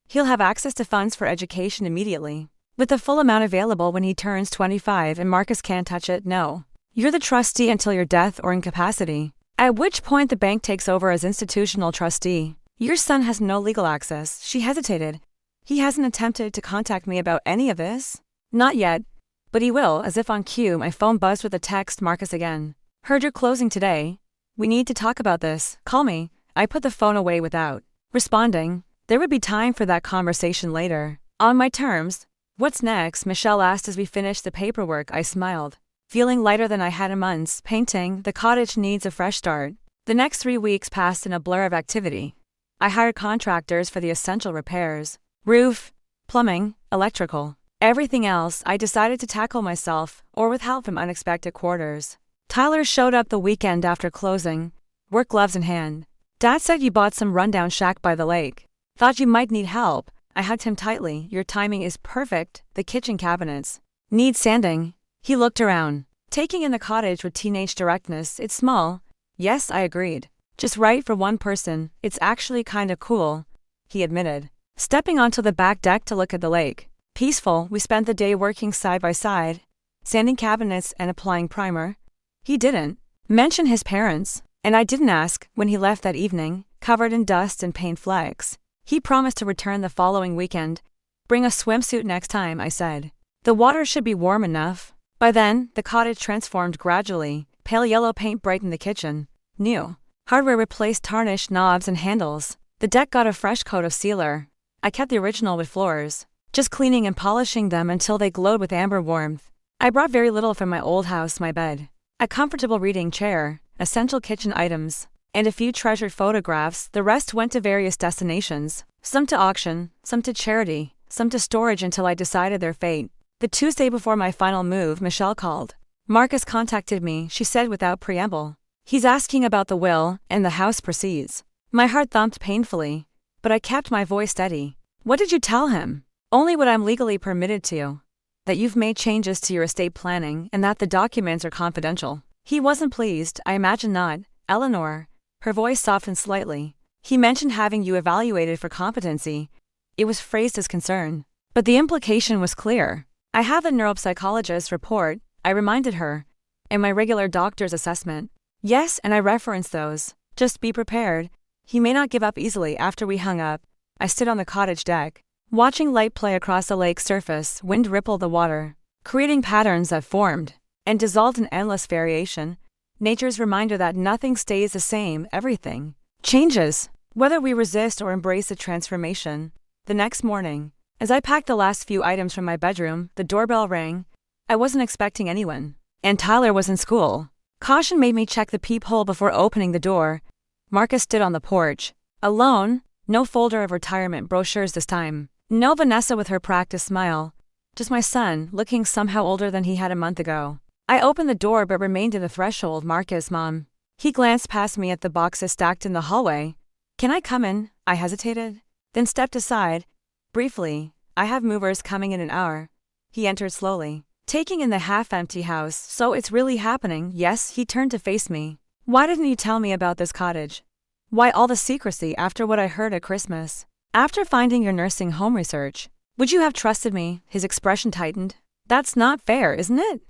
He'll have access to funds for education immediately, with the full amount available when he turns 25, and Marcus can't touch it. No. You're the trustee until your death or incapacity, at which point the bank takes over as institutional trustee. Your son has no legal access. She hesitated. He hasn't attempted to contact me about any of this? Not yet, but he will. As if on cue, my phone buzzed with a text. Marcus again. Heard you're closing today. We need to talk about this. Call me. I put the phone away without responding. There would be time for that conversation later. On my terms. What's next? Michelle asked as we finished the paperwork. I smiled, feeling lighter than I had in months. Painting. The cottage needs a fresh start. The next 3 weeks passed in a blur of activity. I hired contractors for the essential repairs. Roof, plumbing, electrical. Everything else I decided to tackle myself, or with help from unexpected quarters. Tyler showed up the weekend after closing, work gloves in hand. Dad said you bought some rundown shack by the lake. Thought you might need help. I hugged him tightly. Your timing is perfect. The kitchen cabinets need sanding. He looked around, taking in the cottage with teenage directness. It's small. Yes, I agreed. Just right for one person. It's actually kinda cool, he admitted, stepping onto the back deck to look at the lake. Peaceful. We spent the day working side by side, sanding cabinets and applying primer. He didn't mention his parents, and I didn't ask when he left that evening, covered in dust and paint flecks. He promised to return the following weekend. Bring a swimsuit next time, I said. The water should be warm enough. By then, the cottage transformed gradually. Pale yellow paint brightened the kitchen. New hardware replaced tarnished knobs and handles. The deck got a fresh coat of sealer. I kept the original wood floors, just cleaning and polishing them until they glowed with amber warmth. I brought very little from my old house. My bed, a comfortable reading chair, essential kitchen items, and a few treasured photographs. The rest went to various destinations, some to auction, some to charity, some to storage until I decided their fate. The Tuesday before my final move, Michelle called. Marcus contacted me, she said without preamble. He's asking about the will, and the house proceeds. My heart thumped painfully, but I kept my voice steady. What did you tell him? Only what I'm legally permitted to. That you've made changes to your estate planning and that the documents are confidential. He wasn't pleased. I imagine not. Eleanor. Her voice softened slightly. He mentioned having you evaluated for competency. It was phrased as concern, but the implication was clear. I have the neuropsychologist's report, I reminded her, and my regular doctor's assessment. Yes, and I referenced those. Just be prepared. He may not give up easily. After we hung up, I stood on the cottage deck, watching light play across the lake's surface. Wind rippled the water, creating patterns that formed and dissolved in endless variation, nature's reminder that nothing stays the same, everything changes, whether we resist or embrace the transformation. The next morning, as I packed the last few items from my bedroom, the doorbell rang. I wasn't expecting anyone, and Tyler was in school. Caution made me check the peephole before opening the door. Marcus stood on the porch, alone, no folder of retirement brochures this time. No Vanessa with her practiced smile. Just my son, looking somehow older than he had a month ago. I opened the door but remained in the threshold. Marcus, Mom. He glanced past me at the boxes stacked in the hallway. Can I come in? I hesitated, then stepped aside. Briefly, I have movers coming in an hour. He entered slowly, taking in the half-empty house. So it's really happening? Yes. He turned to face me. Why didn't you tell me about this cottage? Why all the secrecy after what I heard at Christmas? After finding your nursing home research, would you have trusted me? His expression tightened. That's not fair, isn't it?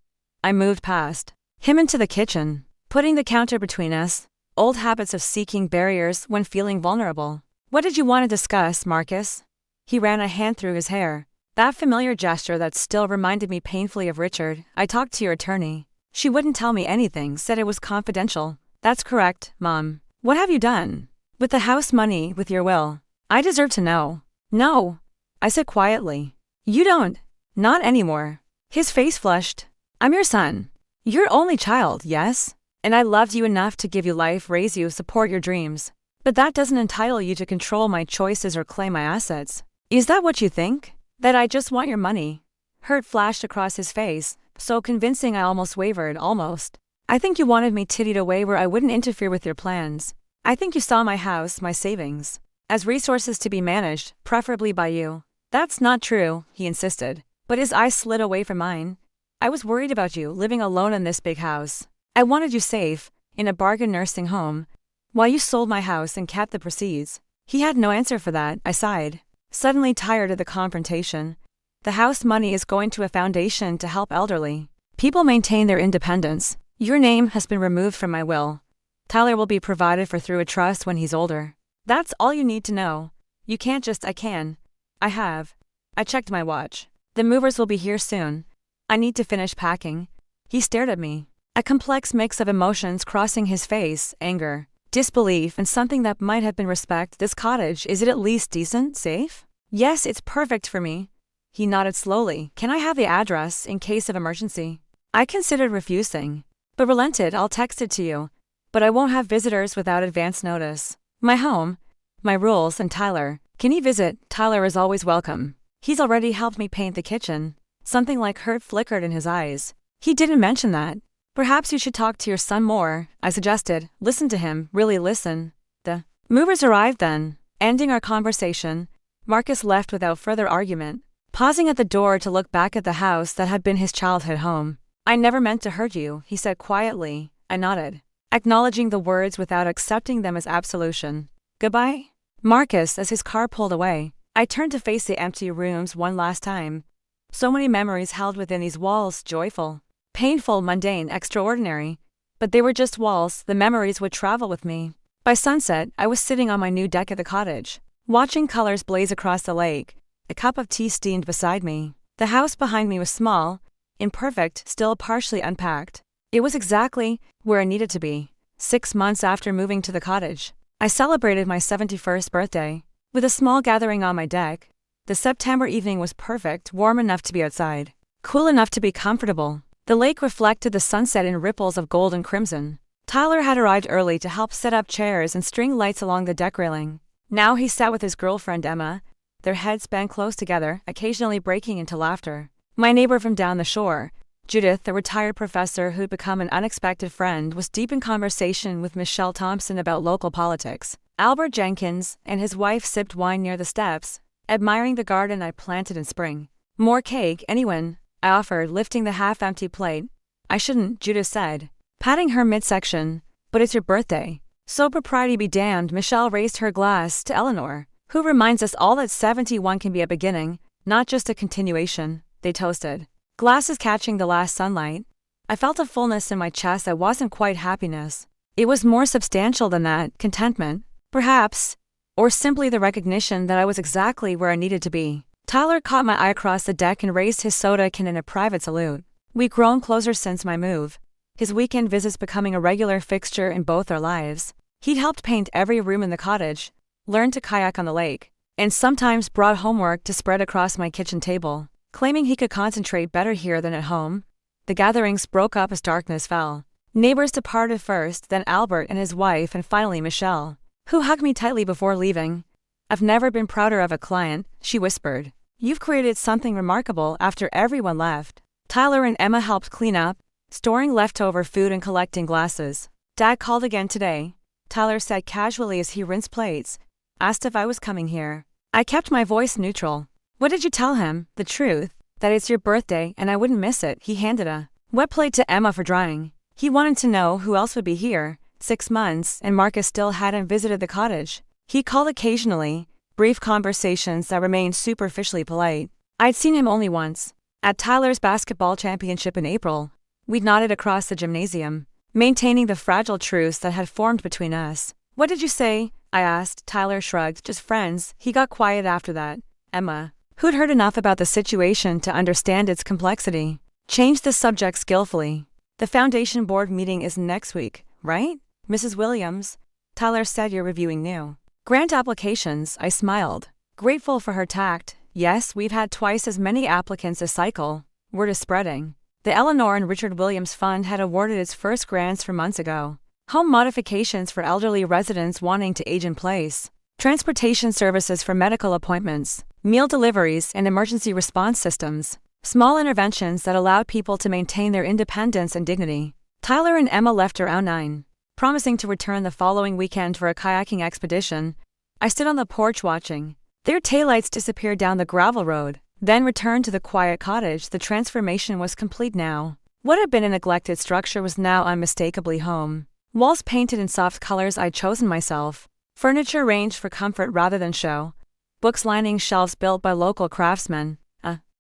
I moved past him into the kitchen, putting the counter between us. Old habits of seeking barriers when feeling vulnerable. What did you want to discuss, Marcus? He ran a hand through his hair. That familiar gesture that still reminded me painfully of Richard. I talked to your attorney. She wouldn't tell me anything, said it was confidential. That's correct, Mom. What have you done with the house money, with your will? I deserve to know. No, I said quietly. You don't. Not anymore. His face flushed. I'm your son. Your only child, yes? And I loved you enough to give you life, raise you, support your dreams. But that doesn't entitle you to control my choices or claim my assets. Is that what you think? That I just want your money? Hurt flashed across his face, so convincing I almost wavered, almost. I think you wanted me tittied away where I wouldn't interfere with your plans. I think you saw my house, my savings, as resources to be managed, preferably by you. That's not true, he insisted, but his eyes slid away from mine. I was worried about you living alone in this big house. I wanted you safe, in a bargain nursing home, while you sold my house and kept the proceeds. He had no answer for that. I sighed, suddenly tired of the confrontation. The house money is going to a foundation to help elderly people maintain their independence. Your name has been removed from my will. Tyler will be provided for through a trust when he's older. That's all you need to know. You can't just, I can. I have. I checked my watch. The movers will be here soon. I need to finish packing. He stared at me, a complex mix of emotions crossing his face, anger, disbelief, and something that might have been respect. This cottage, is it at least decent, safe? Yes, it's perfect for me. He nodded slowly. Can I have the address in case of emergency? I considered refusing, but relented. I'll text it to you, but I won't have visitors without advance notice. My home, my rules, and Tyler. Can he visit? Tyler is always welcome. He's already helped me paint the kitchen. Something like hurt flickered in his eyes. He didn't mention that. Perhaps you should talk to your son more, I suggested. Listen to him, really listen. The movers arrived then, ending our conversation. Marcus left without further argument, pausing at the door to look back at the house that had been his childhood home. I never meant to hurt you, he said quietly. I nodded, acknowledging the words without accepting them as absolution. Goodbye? Marcus, as his car pulled away, I turned to face the empty rooms one last time. So many memories held within these walls, joyful, painful, mundane, extraordinary. But they were just walls. The memories would travel with me. By sunset, I was sitting on my new deck at the cottage, watching colors blaze across the lake. A cup of tea steamed beside me. The house behind me was small, imperfect, still partially unpacked. It was exactly where I needed to be. 6 months after moving to the cottage, I celebrated my 71st birthday with a small gathering on my deck. The September evening was perfect, warm enough to be outside, cool enough to be comfortable. The lake reflected the sunset in ripples of gold and crimson. Tyler had arrived early to help set up chairs and string lights along the deck railing. Now he sat with his girlfriend Emma, their heads bent close together, occasionally breaking into laughter. My neighbor from down the shore, Judith, the retired professor who'd become an unexpected friend, was deep in conversation with Michelle Thompson about local politics. Albert Jenkins and his wife sipped wine near the steps, admiring the garden I planted in spring. More cake, anyone? I offered, lifting the half-empty plate. I shouldn't, Judith said, patting her midsection. But it's your birthday. So propriety be damned. Michelle raised her glass to Eleanor, who reminds us all that 71 can be a beginning, not just a continuation. They toasted, glasses catching the last sunlight. I felt a fullness in my chest that wasn't quite happiness. It was more substantial than that, contentment, perhaps, or simply the recognition that I was exactly where I needed to be. Tyler caught my eye across the deck and raised his soda can in a private salute. We've grown closer since my move, his weekend visits becoming a regular fixture in both our lives. He'd helped paint every room in the cottage, learned to kayak on the lake, and sometimes brought homework to spread across my kitchen table, claiming he could concentrate better here than at home. The gatherings broke up as darkness fell. Neighbors departed first, then Albert and his wife, and finally Michelle, who hugged me tightly before leaving. "I've never been prouder of a client," she whispered. "You've created something remarkable after everyone left." Tyler and Emma helped clean up, storing leftover food and collecting glasses. "Dad called again today," Tyler said casually as he rinsed plates. "Asked if I was coming here." I kept my voice neutral. "What did you tell him?" "The truth, that it's your birthday and I wouldn't miss it." He handed a wet plate to Emma for drying. He wanted to know who else would be here. 6 months, and Marcus still hadn't visited the cottage. He called occasionally, brief conversations that remained superficially polite. I'd seen him only once, at Tyler's basketball championship in April. We'd nodded across the gymnasium, maintaining the fragile truce that had formed between us. "What did you say?" I asked. Tyler shrugged. "Just friends." He got quiet after that. Emma, who'd heard enough about the situation to understand its complexity, changed the subject skillfully. "The foundation board meeting is next week, right? Mrs. Williams," Tyler said, "you're reviewing new grant applications." I smiled, grateful for her tact. "Yes, we've had twice as many applicants this cycle." Word is spreading. The Eleanor and Richard Williams Fund had awarded its first grants 4 months ago. Home modifications for elderly residents wanting to age in place, transportation services for medical appointments, meal deliveries and emergency response systems. Small interventions that allowed people to maintain their independence and dignity. Tyler and Emma left around 9, promising to return the following weekend for a kayaking expedition. I stood on the porch watching. Their taillights disappeared down the gravel road, then returned to the quiet cottage. The transformation was complete now. What had been a neglected structure was now unmistakably home. Walls painted in soft colors I'd chosen myself. Furniture arranged for comfort rather than show. Books lining shelves built by local craftsmen.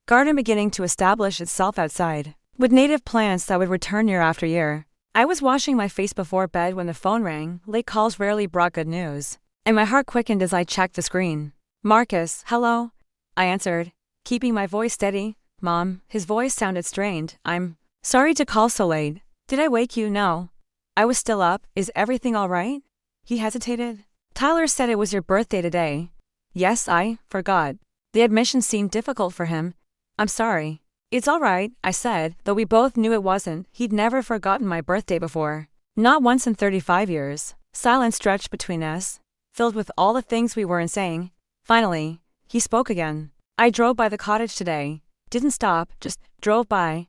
Garden beginning to establish itself outside, with native plants that would return year after year. I was washing my face before bed when the phone rang. Late calls rarely brought good news, and my heart quickened as I checked the screen. "Marcus, hello?" I answered, keeping my voice steady. "Mom." His voice sounded strained. "I'm sorry to call so late. Did I wake you?" "No. I was still up. Is everything all right?" He hesitated. "Tyler said it was your birthday today." "Yes, I forgot." The admission seemed difficult for him. "I'm sorry." "It's all right," I said, though we both knew it wasn't. He'd never forgotten my birthday before. Not once in 35 years. Silence stretched between us, filled with all the things we weren't saying. Finally, he spoke again. "I drove by the cottage today. Didn't stop, just drove by."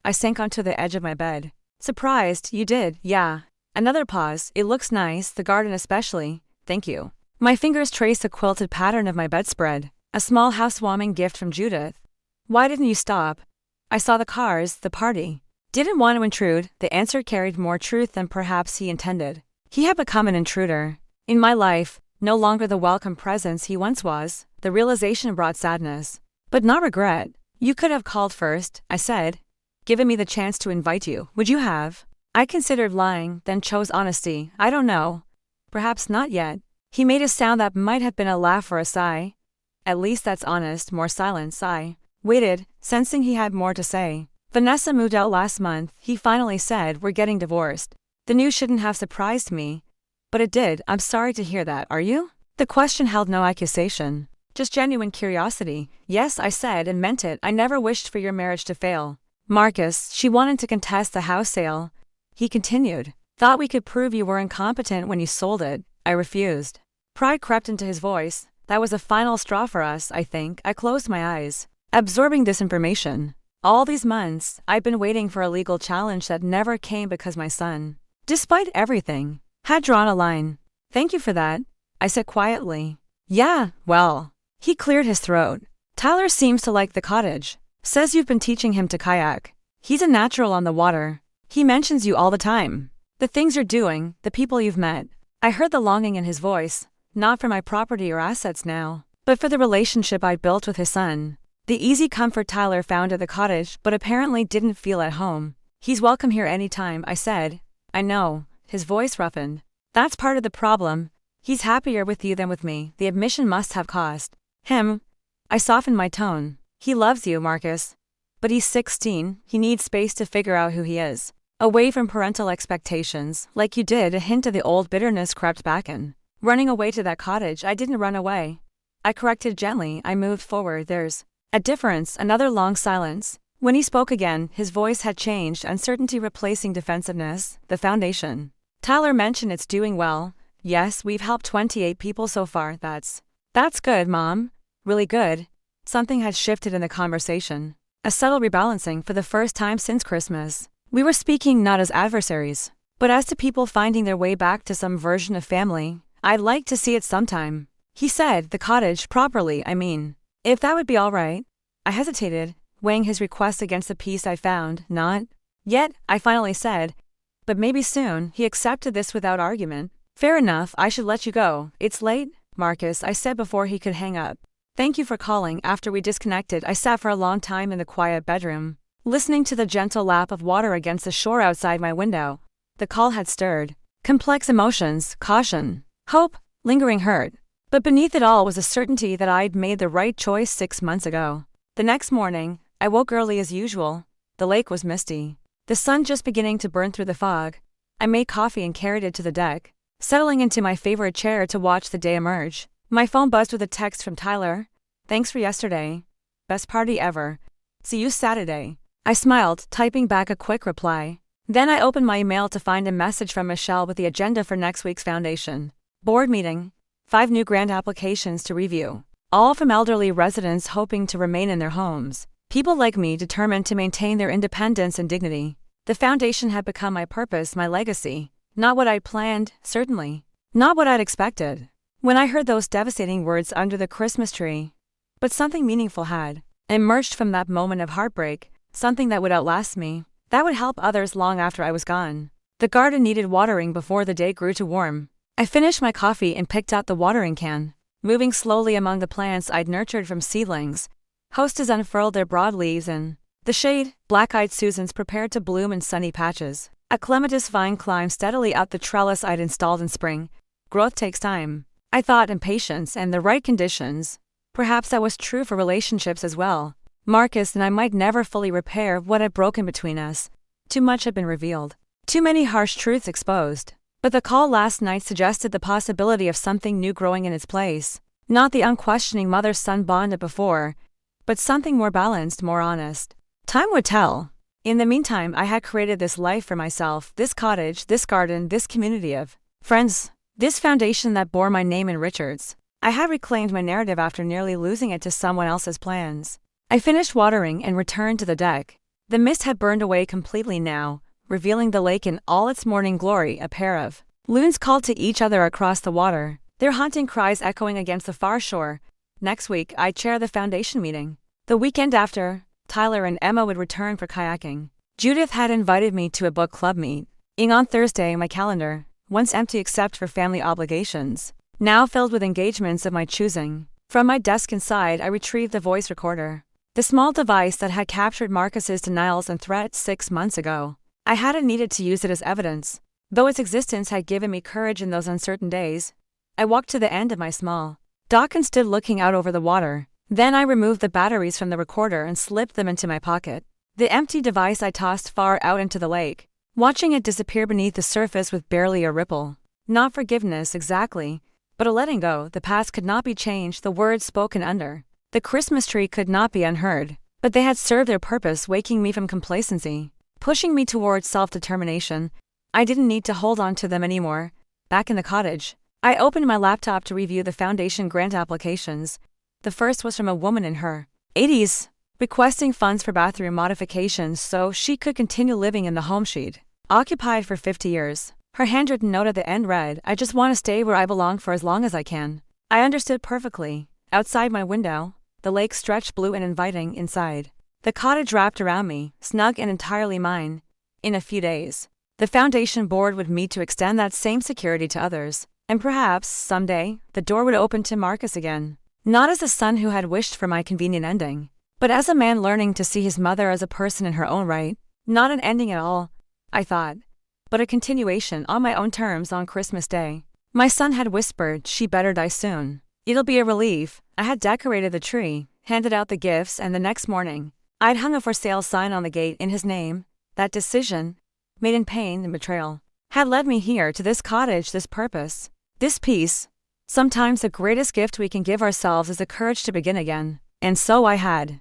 I sank onto the edge of my bed. "Surprised, you did?" "Yeah." Another pause. "It looks nice, the garden especially." "Thank you." My fingers traced a quilted pattern of my bedspread. A small housewarming gift from Judith. "Why didn't you stop?" "I saw the cars, the party. Didn't want to intrude." The answer carried more truth than perhaps he intended. He had become an intruder in my life, no longer the welcome presence he once was. The realization brought sadness, but not regret. "You could have called first," I said. "Given me the chance to invite you. Would you have?" I considered lying, then chose honesty. "I don't know. Perhaps not yet." He made a sound that might have been a laugh or a sigh. "At least that's honest." More silence. I waited, sensing he had more to say. "Vanessa moved out last month," he finally said. "We're getting divorced." The news shouldn't have surprised me, but it did. "I'm sorry to hear that. Are you?" The question held no accusation, just genuine curiosity. "Yes," I said, and meant it. "I never wished for your marriage to fail." "Marcus," she wanted to contest the house sale. He continued. "Thought we could prove you were incompetent when you sold it." I refused. Pride crept into his voice. "That was a final straw for us, I think." I closed my eyes, absorbing this information. All these months, I'd been waiting for a legal challenge that never came because my son, despite everything, had drawn a line. "Thank you for that," I said quietly. "Yeah, well." He cleared his throat. "Tyler seems to like the cottage. Says you've been teaching him to kayak. He's a natural on the water. He mentions you all the time. The things you're doing, the people you've met." I heard the longing in his voice, not for my property or assets now, but for the relationship I'd built with his son. The easy comfort Tyler found at the cottage, but apparently didn't feel at home. "He's welcome here anytime," I said. "I know." His voice roughened. "That's part of the problem. He's happier with you than with me." The admission must have cost him. I softened my tone. "He loves you, Marcus. But he's 16, he needs space to figure out who he is. Away from parental expectations, like you did. A hint of the old bitterness crept back in. Running away to that cottage, I didn't run away. I corrected gently, I moved forward. There's a difference. Another long silence. When he spoke again, his voice had changed, uncertainty replacing defensiveness. The foundation. Tyler mentioned it's doing well. Yes, we've helped 28 people so far. That's good, Mom. Really good. Something had shifted in the conversation. A subtle rebalancing for the first time since Christmas. We were speaking not as adversaries, but as to people finding their way back to some version of family. I'd like to see it sometime. He said, the cottage, properly, I mean. If that would be all right. I hesitated, weighing his request against the peace I found. Not yet, I finally said. But maybe soon. He accepted this without argument. Fair enough, I should let you go. It's late, Marcus, I said before he could hang up. Thank you for calling. After we disconnected, I sat for a long time in the quiet bedroom, listening to the gentle lap of water against the shore outside my window. The call had stirred complex emotions, caution, hope, lingering hurt. But beneath it all was a certainty that I'd made the right choice 6 months ago. The next morning, I woke early as usual. The lake was misty, the sun just beginning to burn through the fog. I made coffee and carried it to the deck, settling into my favorite chair to watch the day emerge. My phone buzzed with a text from Tyler. Thanks for yesterday. Best party ever. See you Saturday. I smiled, typing back a quick reply. Then I opened my email to find a message from Michelle with the agenda for next week's foundation board meeting. 5 new grant applications to review. All from elderly residents hoping to remain in their homes. People like me determined to maintain their independence and dignity. The foundation had become my purpose, my legacy. Not what I'd planned, certainly. Not what I'd expected. When I heard those devastating words under the Christmas tree. But something meaningful had emerged from that moment of heartbreak, something that would outlast me, that would help others long after I was gone. The garden needed watering before the day grew too warm. I finished my coffee and picked out the watering can, moving slowly among the plants I'd nurtured from seedlings. Hostas unfurled their broad leaves and the shade, black-eyed Susans prepared to bloom in sunny patches. A clematis vine climbed steadily up the trellis I'd installed in spring. Growth takes time, I thought, and patience and the right conditions. Perhaps that was true for relationships as well. Marcus and I might never fully repair what had broken between us. Too much had been revealed. Too many harsh truths exposed. But the call last night suggested the possibility of something new growing in its place. Not the unquestioning mother-son bond of before, but something more balanced, more honest. Time would tell. In the meantime, I had created this life for myself, this cottage, this garden, this community of friends, this foundation that bore my name in Richards. I had reclaimed my narrative after nearly losing it to someone else's plans. I finished watering and returned to the deck. The mist had burned away completely now, revealing the lake in all its morning glory. A pair of loons called to each other across the water, their hunting cries echoing against the far shore. Next week, I'd chair the foundation meeting. The weekend after, Tyler and Emma would return for kayaking. Judith had invited me to a book club meeting on Thursday. My calendar, once empty except for family obligations, now filled with engagements of my choosing. From my desk inside, I retrieved the voice recorder, the small device that had captured Marcus's denials and threats 6 months ago. I hadn't needed to use it as evidence, though its existence had given me courage in those uncertain days. I walked to the end of my small dock and stood looking out over the water. Then I removed the batteries from the recorder and slipped them into my pocket. The empty device I tossed far out into the lake, watching it disappear beneath the surface with barely a ripple. Not forgiveness exactly, but a letting go. The past could not be changed, the words spoken under the Christmas tree could not be unheard, but they had served their purpose, waking me from complacency, pushing me towards self-determination. I didn't need to hold on to them anymore. Back in the cottage, I opened my laptop to review the foundation grant applications. The first was from a woman in her 80s, requesting funds for bathroom modifications so she could continue living in the home she'd occupied for 50 years. Her handwritten note at the end read, "I just want to stay where I belong for as long as I can." I understood perfectly. Outside my window, the lake stretched blue and inviting. Inside, the cottage wrapped around me, snug and entirely mine. In a few days, the foundation board would meet to extend that same security to others. And perhaps, someday, the door would open to Marcus again. Not as a son who had wished for my convenient ending, but as a man learning to see his mother as a person in her own right. Not an ending at all, I thought, but a continuation on my own terms. On Christmas Day, my son had whispered she better die soon. It'll be a relief. I had decorated the tree, handed out the gifts, and the next morning, I'd hung a for sale sign on the gate in his name. That decision, made in pain and betrayal, had led me here to this cottage, this purpose, this peace. Sometimes the greatest gift we can give ourselves is the courage to begin again. And so I had.